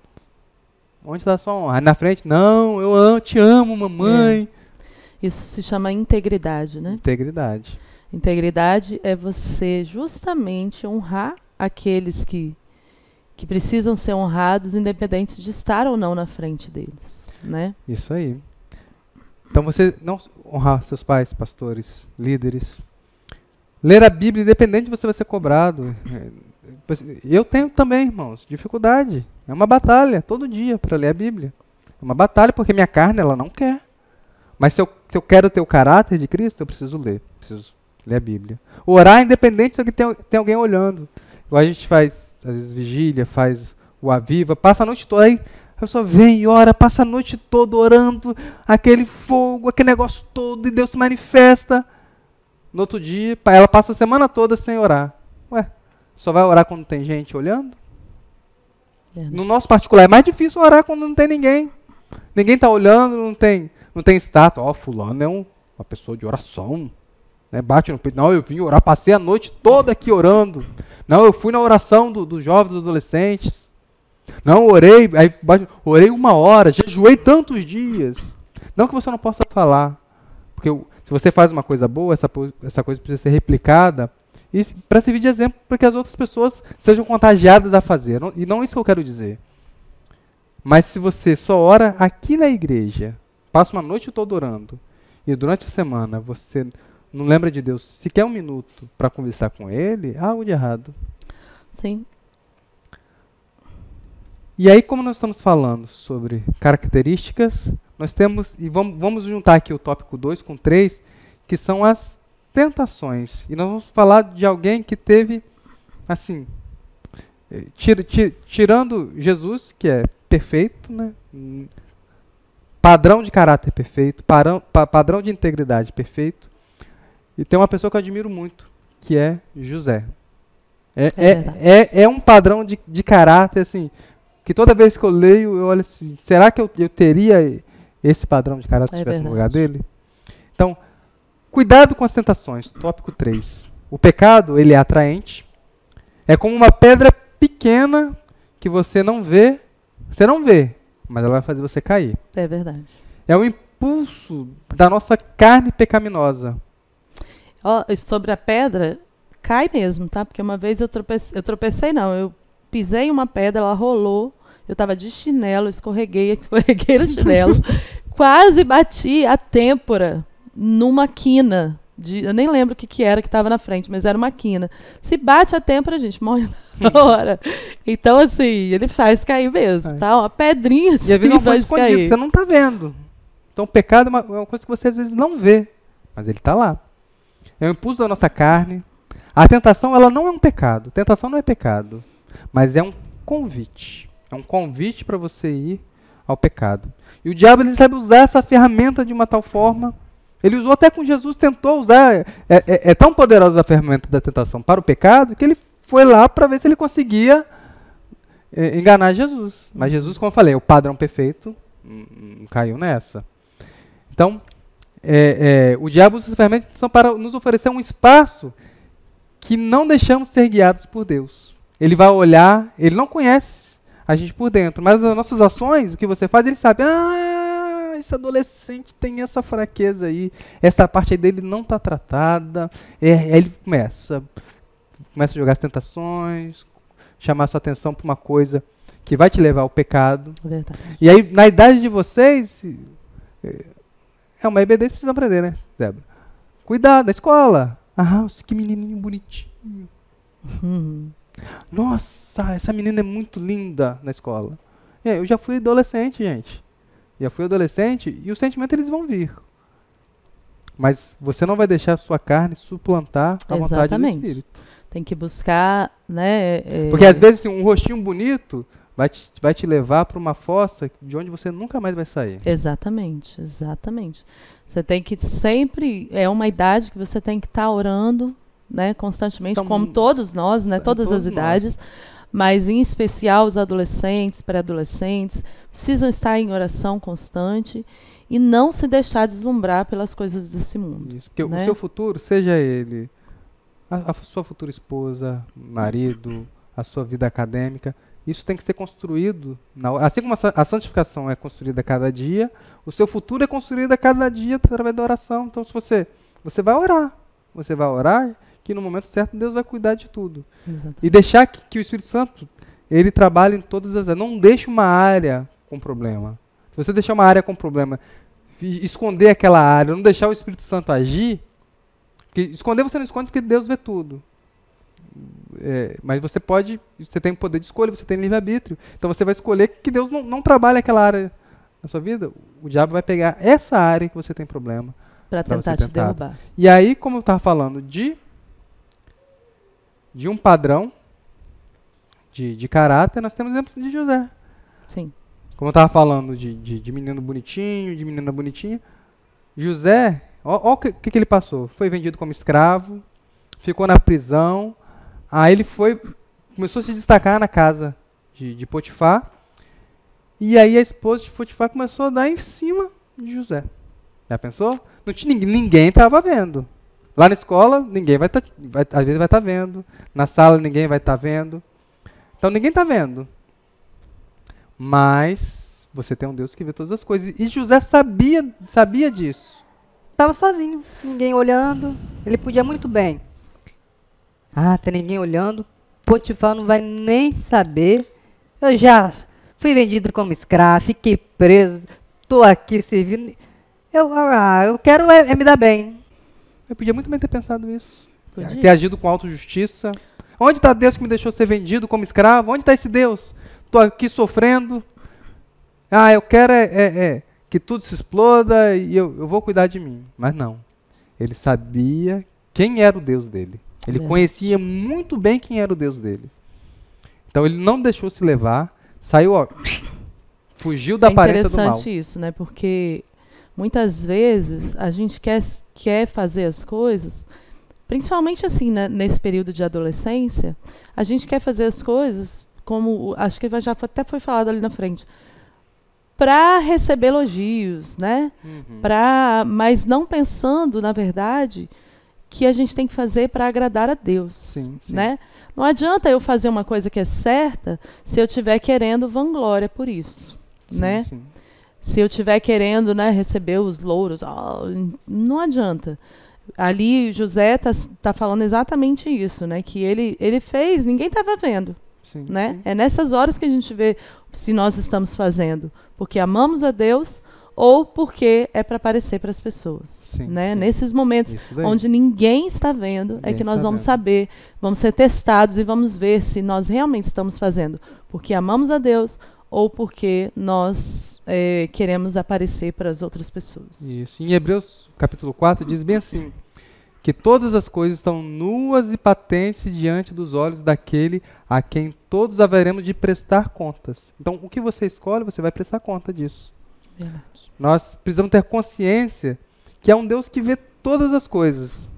Onde está a sua honra? Aí na frente, não, eu te amo, mamãe. Isso se chama integridade, né? Integridade. Integridade é você justamente honrar aqueles que precisam ser honrados, independente de estar ou não na frente deles, né? Isso aí. Então você não honrar seus pais, pastores, líderes. Ler a Bíblia, independente de você vai ser cobrado. Eu tenho também, irmãos, dificuldade. É uma batalha todo dia para ler a Bíblia. É uma batalha porque minha carne ela não quer. Mas se eu quero ter o caráter de Cristo, eu preciso ler a Bíblia. Orar independente se tem alguém olhando. Igual a gente faz, às vezes, vigília, faz o aviva, passa a noite toda, aí a pessoa vem e ora, passa a noite toda orando, aquele fogo, aquele negócio todo, e Deus se manifesta. No outro dia, ela passa a semana toda sem orar. Ué, só vai orar quando tem gente olhando? No nosso particular, é mais difícil orar quando não tem ninguém. Ninguém está olhando, não tem estátua. Fulano é uma pessoa de oração. Né? Bate no peito. Não, eu vim orar, passei a noite toda aqui orando. Não, eu fui na oração dos jovens, dos adolescentes. Não, orei 1 hora, jejuei tantos dias. Não que você não possa falar. Porque se você faz uma coisa boa, essa coisa precisa ser replicada e para servir de exemplo para que as outras pessoas sejam contagiadas a fazer. E não isso que eu quero dizer. Mas se você só ora aqui na igreja, passa uma noite toda orando, e durante a semana você não lembra de Deus sequer um minuto para conversar com Ele, há algo de errado. Sim. E aí, como nós estamos falando sobre características, nós temos, e vamos juntar aqui o tópico 2 com 3, que são as tentações. E nós vamos falar de alguém que teve, assim, tirando Jesus, que é perfeito, né? Padrão de caráter perfeito, padrão de integridade perfeito. E tem uma pessoa que eu admiro muito, que é José. É um padrão de caráter, assim, que toda vez que eu leio, eu olho assim, será que eu teria esse padrão de caráter É estivesse no verdade. lugar dele? Então, cuidado com as tentações. Tópico 3. O pecado, ele é atraente. É como uma pedra pequena que você não vê, mas ela vai fazer você cair. É verdade. É o impulso da nossa carne pecaminosa. Ó, sobre a pedra, cai mesmo, tá? Porque uma vez eu pisei em uma pedra, ela rolou, eu tava de chinelo, escorreguei no chinelo, quase bati a têmpora numa quina. Eu nem lembro o que era que estava na frente, mas era uma quina. Se bate a têmpora, a gente morre na hora. Então, assim, ele faz cair mesmo, tá? Uma pedrinha assim E às vezes é uma coisa faz escondida, cair. você não está vendo. Então o pecado é uma coisa que você às vezes não vê, mas ele está lá. É o impulso da nossa carne. A tentação, ela não é um pecado. Tentação não é pecado, mas é um convite. É um convite para você ir ao pecado. E o diabo, ele sabe usar essa ferramenta de uma tal forma. Ele usou até com Jesus, tentou usar. É tão poderosa a ferramenta da tentação para o pecado que ele foi lá para ver se ele conseguia enganar Jesus. Mas Jesus, como eu falei, o padrão perfeito caiu nessa. Então, o diabo usa essa ferramenta para nos oferecer um espaço que não deixamos ser guiados por Deus. Ele vai olhar, ele não conhece a gente por dentro, mas as nossas ações, o que você faz, ele sabe. Esse adolescente tem essa fraqueza aí, essa parte aí dele não está tratada. Aí ele começa a jogar as tentações, chamar sua atenção para uma coisa que vai te levar ao pecado. Verdade. E aí, na idade de vocês, é uma EBD que vocês precisam aprender, né, Débora? Cuidado, da escola. Que menininho bonitinho. Nossa, essa menina é muito linda na escola. Eu já fui adolescente, gente. Já fui adolescente e os sentimentos eles vão vir. Mas você não vai deixar a sua carne suplantar a vontade do Espírito. Tem que buscar, né? Porque às vezes assim, um rostinho bonito vai te levar para uma fossa de onde você nunca mais vai sair. Exatamente, exatamente. Você tem que sempre, é uma idade que você tem que estar orando, né, constantemente, como todos nós, né, todas as idades, mas em especial os adolescentes, pré-adolescentes, precisam estar em oração constante e não se deixar deslumbrar pelas coisas desse mundo. Isso, porque né? o seu futuro, seja ele a sua futura esposa, marido, a sua vida acadêmica, isso tem que ser construído, assim como a santificação é construída a cada dia, o seu futuro é construído a cada dia através da oração. Então, se você vai orar, que no momento certo Deus vai cuidar de tudo. Exatamente. E deixar que o Espírito Santo, ele trabalhe em todas as áreas. Não deixe uma área com problema. Se você deixar uma área com problema, esconder aquela área, não deixar o Espírito Santo agir, porque esconder você não esconde porque Deus vê tudo. Mas você tem o poder de escolha, você tem livre-arbítrio. Então você vai escolher que Deus não trabalhe aquela área na sua vida. O diabo vai pegar essa área que você tem problema para tentar te derrubar. E aí, como eu estava falando de um padrão de caráter, nós temos exemplo de José. Sim. Como eu estava falando de menino bonitinho, de menina bonitinha, José, ó o que ele passou. Foi vendido como escravo, ficou na prisão, aí ele começou a se destacar na casa de Potifar, e aí a esposa de Potifar começou a dar em cima de José. Já pensou? Não tinha ninguém estava vendo. Lá na escola, ninguém às vezes vai estar vendo. Na sala, ninguém vai estar vendo. Então, ninguém está vendo. Mas você tem um Deus que vê todas as coisas. E José sabia disso. Estava sozinho, ninguém olhando. Ele podia muito bem. Tem ninguém olhando. Potifar não vai nem saber. Eu já fui vendido como escravo, fiquei preso. Estou aqui servindo. Eu quero me dar bem. Eu podia muito bem ter pensado isso. Podia. Ter agido com autojustiça. Onde está Deus que me deixou ser vendido como escravo? Onde está esse Deus? Estou aqui sofrendo. Eu quero que tudo se exploda e eu vou cuidar de mim. Mas não. Ele sabia quem era o Deus dele. Ele conhecia muito bem quem era o Deus dele. Então ele não deixou se levar. Saiu, fugiu da aparência do mal. É interessante isso, né? Porque muitas vezes a gente quer fazer as coisas, principalmente assim, né, nesse período de adolescência, a gente quer fazer as coisas como, acho que já até foi falado ali na frente, para receber elogios, né? Mas não pensando, na verdade, que a gente tem que fazer para agradar a Deus, Sim, sim. né? Não adianta eu fazer uma coisa que é certa se eu estiver querendo vanglória por isso, Sim, né? sim. Se eu estiver querendo, né, receber os louros, não adianta. Ali José tá falando exatamente isso, né? Que ele fez, ninguém estava vendo, Sim, né? sim. É nessas horas que a gente vê se nós estamos fazendo porque amamos a Deus ou porque é para aparecer para as pessoas, Sim, né? sim. Nesses momentos Isso daí. onde ninguém está vendo, é Ninguém que nós está vamos vendo. saber, vamos ser testados e vamos ver se nós realmente estamos fazendo porque amamos a Deus ou porque nós queremos aparecer para as outras pessoas. Isso. Em Hebreus capítulo 4 diz bem assim, que todas as coisas estão nuas e patentes diante dos olhos daquele a quem todos haveremos de prestar contas. Então, o que você escolhe, você vai prestar conta disso. Verdade. Nós precisamos ter consciência que é um Deus que vê todas as coisas,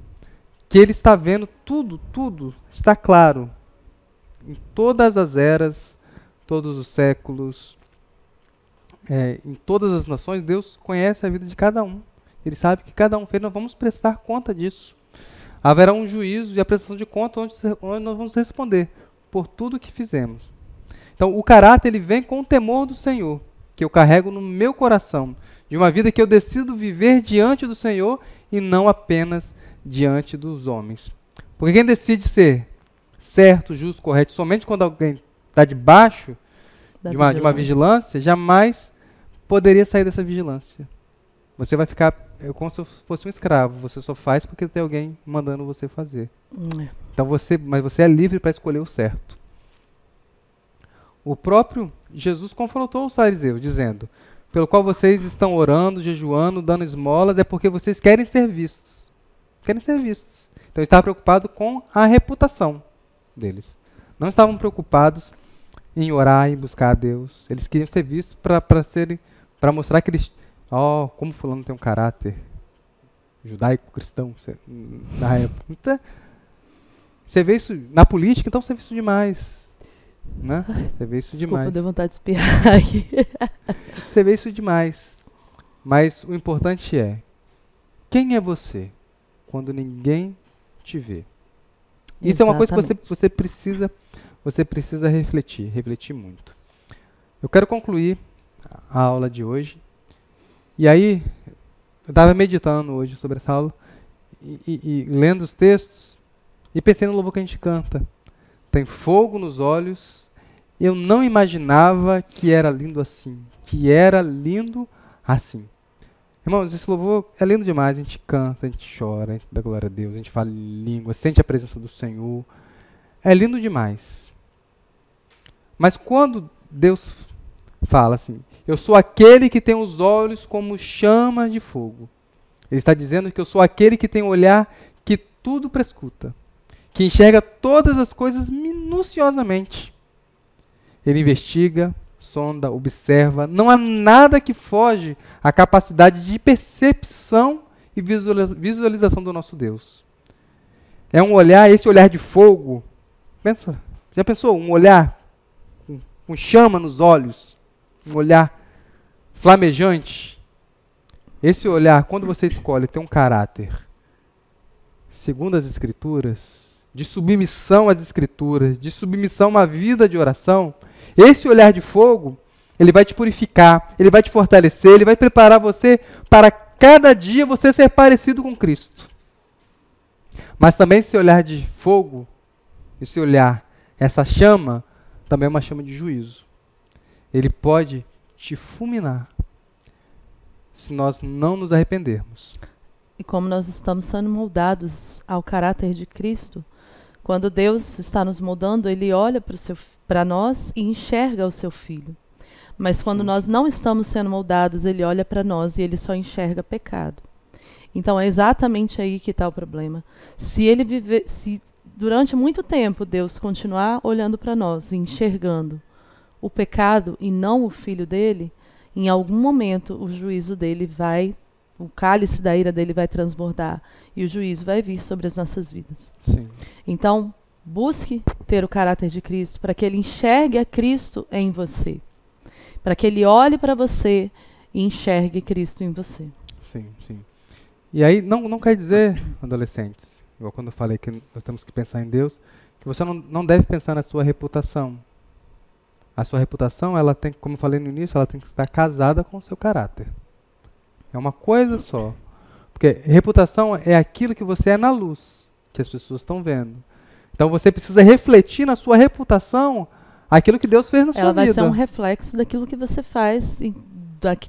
que Ele está vendo tudo, tudo está claro, em todas as eras, todos os séculos, em todas as nações. Deus conhece a vida de cada um. Ele sabe que cada um fez, nós vamos prestar conta disso. Haverá um juízo e a prestação de conta onde nós vamos responder por tudo que fizemos. Então, o caráter ele vem com o temor do Senhor, que eu carrego no meu coração, de uma vida que eu decido viver diante do Senhor e não apenas diante dos homens. Porque quem decide ser certo, justo, correto, somente quando alguém está debaixo de uma vigilância, jamais poderia sair dessa vigilância. Você vai ficar como se fosse um escravo. Você só faz porque tem alguém mandando você fazer. Então mas você é livre para escolher o certo. O próprio Jesus confrontou os fariseus, dizendo: pelo qual vocês estão orando, jejuando, dando esmolas, é porque vocês querem ser vistos. Querem ser vistos. Então ele estava preocupado com a reputação deles. Não estavam preocupados em orar e buscar a Deus. Eles queriam ser vistos para mostrar que eles... como fulano tem um caráter judaico-cristão na época. Então, você vê isso na política, então você vê isso demais. Né? Você vê isso Desculpa, demais. deu vontade de espirrar aqui. Você vê isso demais. Mas o importante é, quem é você quando ninguém te vê? Isso é uma coisa que você precisa refletir muito. Eu quero concluir a aula de hoje. E aí, eu estava meditando hoje sobre essa aula e lendo os textos e pensei no louvor que a gente canta. Tem fogo nos olhos. Eu não imaginava que era lindo assim. Irmãos, esse louvor é lindo demais. A gente canta, a gente chora, a gente dá glória a Deus, a gente fala em língua, sente a presença do Senhor. É lindo demais. Mas quando Deus fala assim, eu sou aquele que tem os olhos como chama de fogo. Ele está dizendo que eu sou aquele que tem um olhar que tudo prescuta, que enxerga todas as coisas minuciosamente. Ele investiga, sonda, observa. Não há nada que foge à capacidade de percepção e visualização do nosso Deus. É um olhar, esse olhar de fogo. Já pensou? Um olhar com chama nos olhos. Um olhar flamejante. Esse olhar, quando você escolhe ter um caráter, segundo as Escrituras, de submissão às Escrituras, de submissão a uma vida de oração, esse olhar de fogo, ele vai te purificar, ele vai te fortalecer, ele vai preparar você para cada dia você ser parecido com Cristo. Mas também esse olhar de fogo, esse olhar, essa chama, também é uma chama de juízo. Ele pode te fulminar se nós não nos arrependermos. E como nós estamos sendo moldados ao caráter de Cristo, quando Deus está nos moldando, Ele olha para nós e enxerga o seu Filho. Mas quando nós não estamos sendo moldados, Ele olha para nós e Ele só enxerga pecado. Então é exatamente aí que está o problema. Se durante muito tempo Deus continuar olhando para nós e enxergando o pecado e não o Filho dele, em algum momento o juízo dele o cálice da ira dele vai transbordar e o juízo vai vir sobre as nossas vidas. Sim. Então, busque ter o caráter de Cristo para que ele enxergue a Cristo em você. para que ele olhe para você e enxergue Cristo em você. Sim, sim. E aí não quer dizer, adolescentes, igual quando eu falei que nós temos que pensar em Deus, que você não deve pensar na sua reputação. A sua reputação, ela tem, como eu falei no início, ela tem que estar casada com o seu caráter. É uma coisa só. Porque reputação é aquilo que você é na luz, que as pessoas estão vendo. Então você precisa refletir na sua reputação aquilo que Deus fez na sua vida. Ela vai ser um reflexo daquilo que você faz,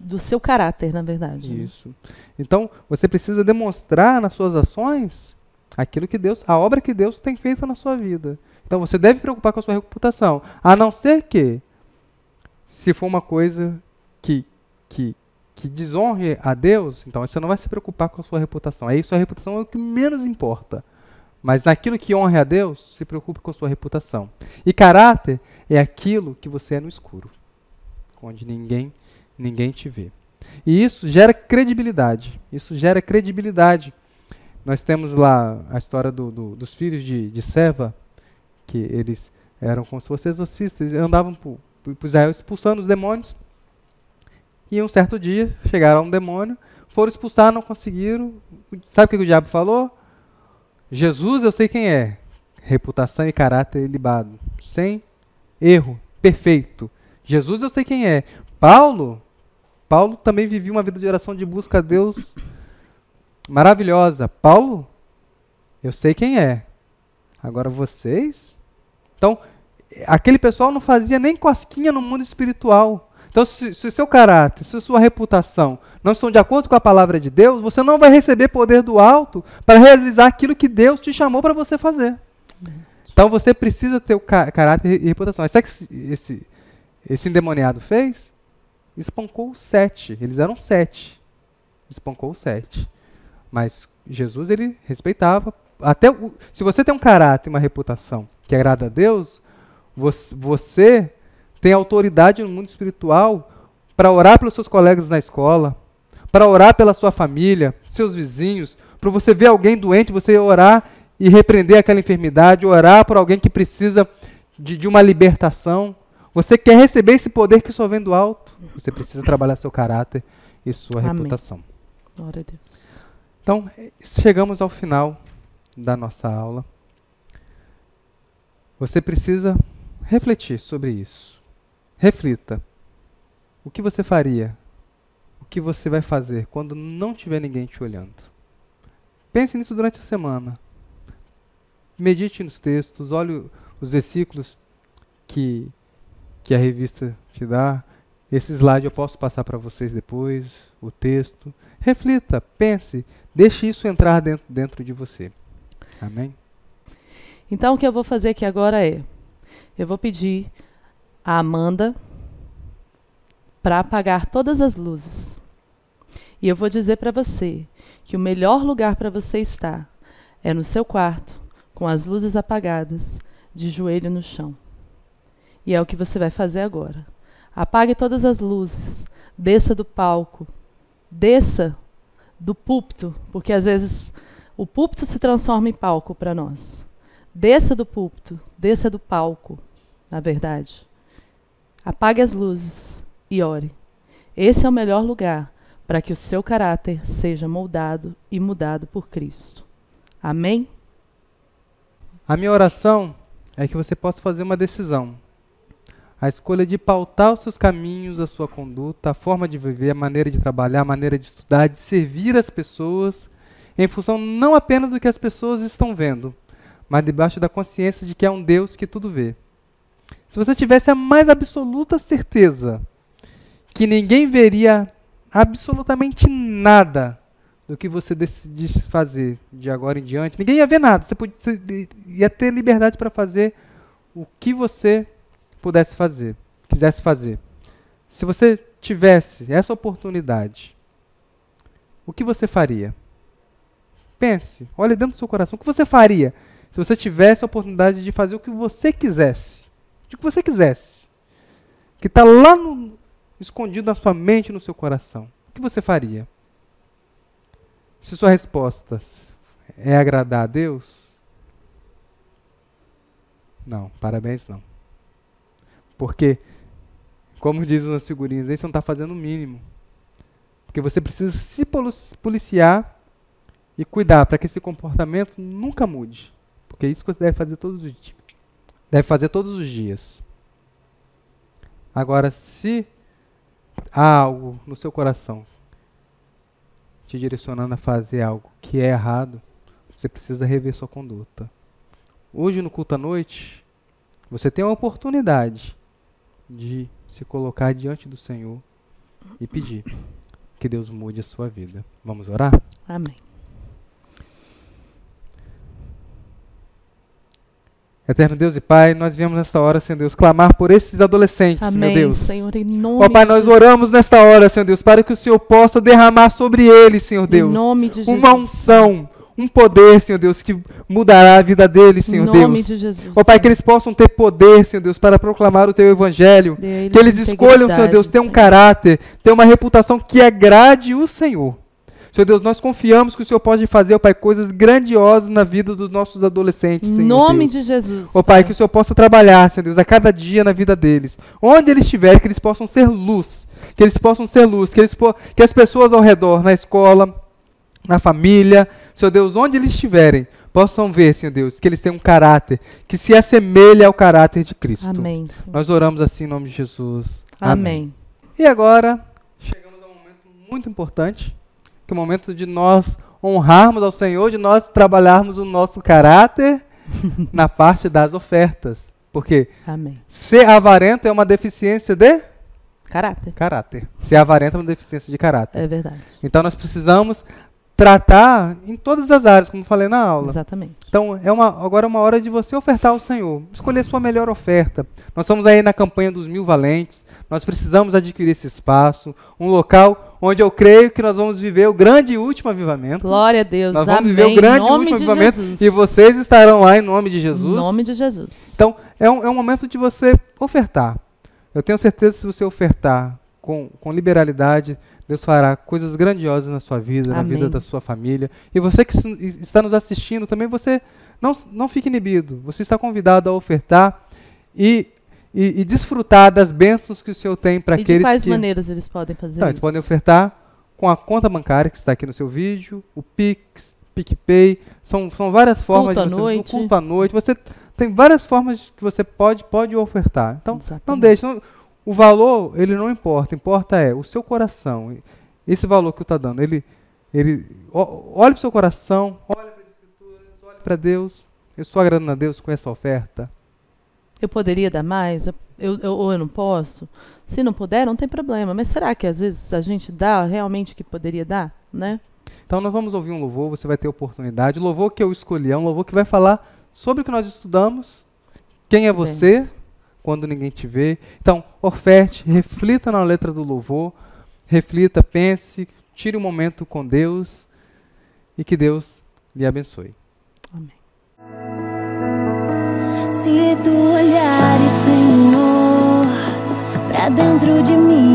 do seu caráter, na verdade. Isso. Então você precisa demonstrar nas suas ações aquilo que Deus, a obra que Deus tem feito na sua vida. Então você deve preocupar com a sua reputação, a não ser que, se for uma coisa que desonre a Deus, então você não vai se preocupar com a sua reputação. Aí sua reputação é o que menos importa. Mas naquilo que honre a Deus, se preocupe com a sua reputação. E caráter é aquilo que você é no escuro, onde ninguém te vê. E isso gera credibilidade. Isso gera credibilidade. Nós temos lá a história dos filhos de Seva, que eles eram como se fossem exorcistas, eles andavam por Israel expulsando os demônios. E um certo dia chegaram a um demônio, foram expulsar, não conseguiram. Sabe o que o diabo falou? Jesus, eu sei quem é. Reputação e caráter ilibado. Sem erro. Perfeito. Jesus, eu sei quem é. Paulo também vivia uma vida de oração, de busca a Deus maravilhosa. Paulo, eu sei quem é. Agora vocês? Então, aquele pessoal não fazia nem cosquinha no mundo espiritual. Então, se o seu caráter, se a sua reputação não estão de acordo com a palavra de Deus, você não vai receber poder do alto para realizar aquilo que Deus te chamou para você fazer. Então, você precisa ter o caráter e reputação. Sabe o que esse endemoniado fez? Espancou 7. Eles eram 7. Espancou 7. Mas Jesus, ele respeitava. Se você tem um caráter e uma reputação que agrada a Deus, você tem autoridade no mundo espiritual para orar pelos seus colegas na escola, para orar pela sua família, seus vizinhos, para você ver alguém doente, você orar e repreender aquela enfermidade, orar por alguém que precisa de uma libertação. Você quer receber esse poder que só vem do alto, você precisa trabalhar seu caráter e sua reputação. Glória a Deus. Então, chegamos ao final da nossa aula. Você precisa refletir sobre isso. Reflita. O que você faria? O que você vai fazer quando não tiver ninguém te olhando? Pense nisso durante a semana. Medite nos textos, olhe os versículos que a revista te dá. Esse slide eu posso passar para vocês depois, o texto. Reflita, pense, deixe isso entrar dentro de você. Amém? Então, o que eu vou fazer aqui agora eu vou pedir a Amanda para apagar todas as luzes. E eu vou dizer para você que o melhor lugar para você estar é no seu quarto, com as luzes apagadas, de joelho no chão. E é o que você vai fazer agora. Apague todas as luzes, desça do palco, desça do púlpito, porque às vezes o púlpito se transforma em palco para nós. Desça do púlpito, desça do palco, na verdade. Apague as luzes e ore. Esse é o melhor lugar para que o seu caráter seja moldado e mudado por Cristo. Amém? A minha oração é que você possa fazer uma decisão. A escolha de pautar os seus caminhos, a sua conduta, a forma de viver, a maneira de trabalhar, a maneira de estudar, de servir as pessoas, em função não apenas do que as pessoas estão vendo, mas debaixo da consciência de que é um Deus que tudo vê. Se você tivesse a mais absoluta certeza que ninguém veria absolutamente nada do que você decidisse fazer de agora em diante, ninguém ia ver nada. Você ia ter liberdade para fazer o que você pudesse fazer, quisesse fazer. Se você tivesse essa oportunidade, o que você faria? Pense, olhe dentro do seu coração, o que você faria se você tivesse a oportunidade de fazer o que você quisesse? O que você quisesse, que está lá escondido na sua mente, no seu coração. O que você faria? Se sua resposta é agradar a Deus, não, parabéns não. Porque Como dizem as figurinhas, aí você não está fazendo o mínimo. Porque você precisa se policiar e cuidar para que esse comportamento nunca mude. Porque é isso que você deve fazer todos os dias. Deve fazer todos os dias. Agora, se há algo no seu coração te direcionando a fazer algo que é errado, você precisa rever sua conduta. Hoje, no culto à noite, você tem a oportunidade de se colocar diante do Senhor e pedir que Deus mude a sua vida. Vamos orar? Amém. Eterno Deus e Pai, nós viemos nesta hora, Senhor Deus, clamar por esses adolescentes, Amém, meu Deus. Senhor, em nome Ó Pai, de nós Jesus. oramos nesta hora, Senhor Deus, para que o Senhor possa derramar sobre eles, Senhor Deus, Em nome de Jesus. uma unção, um poder, Senhor Deus, que mudará a vida deles, Senhor Em Deus. nome de Jesus. Ó Pai, que eles possam ter poder, Senhor Deus, para proclamar o Teu Evangelho. Dê a eles Que eles escolham, Senhor Deus, ter um Senhor. caráter, ter uma reputação que agrade o Senhor. Senhor Deus, nós confiamos que o Senhor pode fazer, ó Pai, coisas grandiosas na vida dos nossos adolescentes, Em Senhor nome Deus. de Jesus. Ó Pai, que o Senhor possa trabalhar, Senhor Deus, a cada dia na vida deles. Onde eles estiverem, que eles possam ser luz. Que eles possam ser luz. Que as pessoas ao redor, na escola, na família, Senhor Deus, onde eles estiverem, possam ver, Senhor Deus, que eles têm um caráter que se assemelha ao caráter de Cristo. Amém, Senhor. Nós oramos assim em nome de Jesus. Amém. E agora, chegamos a um momento muito importante, que é o momento de nós honrarmos ao Senhor, de nós trabalharmos o nosso caráter na parte das ofertas. Porque Amém. ser avarento é uma deficiência de Caráter. caráter. Ser avarento é uma deficiência de caráter. É verdade. Então nós precisamos tratar em todas as áreas, como falei na aula. Exatamente. Então, agora é uma hora de você ofertar ao Senhor. Escolher sua melhor oferta. Nós estamos aí na campanha dos 1000 valentes. Nós precisamos adquirir esse espaço. Um local onde eu creio que nós vamos viver o grande e último avivamento. Glória a Deus. Nós vamos Amém. viver o grande Em e nome último de avivamento. Jesus. E vocês estarão lá em nome de Jesus. Em nome de Jesus. Então, é um momento de você ofertar. Eu tenho certeza que se você ofertar com liberalidade, Deus fará coisas grandiosas na sua vida, na Amém. vida da sua família. E você que está nos assistindo também, você não fique inibido. Você está convidado a ofertar e desfrutar das bênçãos que o Senhor tem para E de aqueles quais que... maneiras eles podem fazer Então, isso? eles podem ofertar com a conta bancária que está aqui no seu vídeo, o Pix, PicPay, são várias formas Culto à de você... noite. No culto à noite. Você tem várias formas que você pode ofertar. Então, não Exatamente. deixe... O valor, ele não importa. Importa é o seu coração. Esse valor que está dando, olhe para o seu coração, olhe para as Escrituras, olhe para Deus. Eu estou agradando a Deus com essa oferta. Eu poderia dar mais? Ou eu não posso? Se não puder, não tem problema. Mas será que às vezes a gente dá realmente o que poderia dar? Né? Então nós vamos ouvir um louvor, você vai ter oportunidade. O louvor que eu escolhi é um louvor que vai falar sobre o que nós estudamos. Quem é você quando ninguém te vê. Então, oferte, reflita na letra do louvor. Reflita, pense, tire um momento com Deus e que Deus lhe abençoe. Amém. Se tu olhares, Senhor, pra dentro de mim,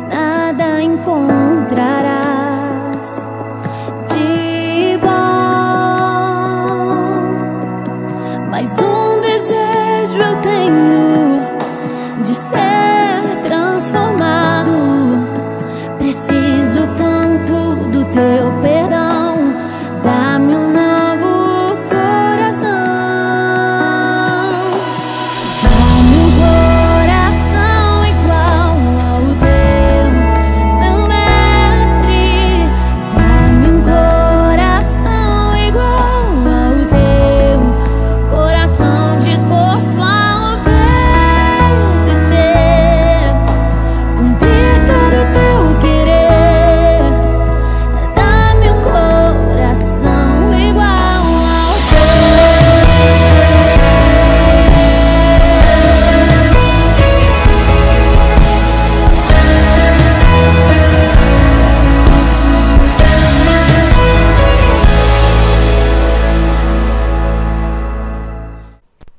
nada encontrarás de bom, mas um desejo eu tenho de ser transformado. Preciso tanto do teu perdão, dá-me um novo coração, dá-me um coração igual ao teu, meu mestre, dá-me um coração igual ao teu, coração disposto a obedecer, cumprir todo o teu querer. Dá-me um coração igual ao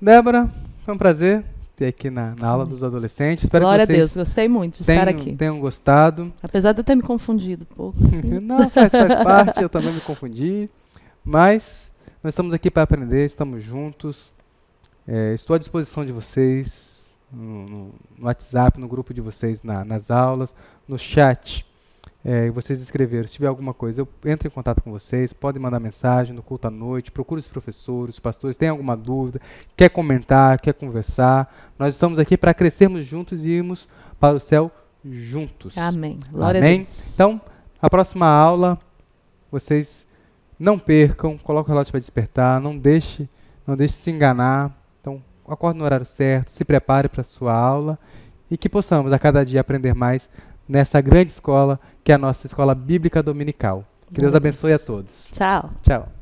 Débora, foi um prazer ter aqui na aula dos adolescentes. Espero Glória que a Deus, vocês gostei muito de estar aqui. tenham gostado. Apesar de eu ter me confundido um pouco. Assim. Não, faz parte, eu também me confundi. Mas nós estamos aqui para aprender, estamos juntos. Estou à disposição de vocês. no WhatsApp, no grupo de vocês, nas aulas, no chat. Vocês escreveram. Se tiver alguma coisa, eu entro em contato com vocês. Podem mandar mensagem no culto à noite. Procure os professores, os pastores. Tem alguma dúvida? Quer comentar? Quer conversar? Nós estamos aqui para crescermos juntos e irmos para o céu juntos. Amém. Glória Amém? a Deus. Então, a próxima aula, vocês não percam. Coloque o relógio para despertar. Não deixe se enganar. Então, acorde no horário certo. Se prepare para a sua aula. E que possamos, a cada dia, aprender mais nessa grande escola, que é a nossa escola bíblica dominical. Que Deus abençoe a todos. Tchau. Tchau.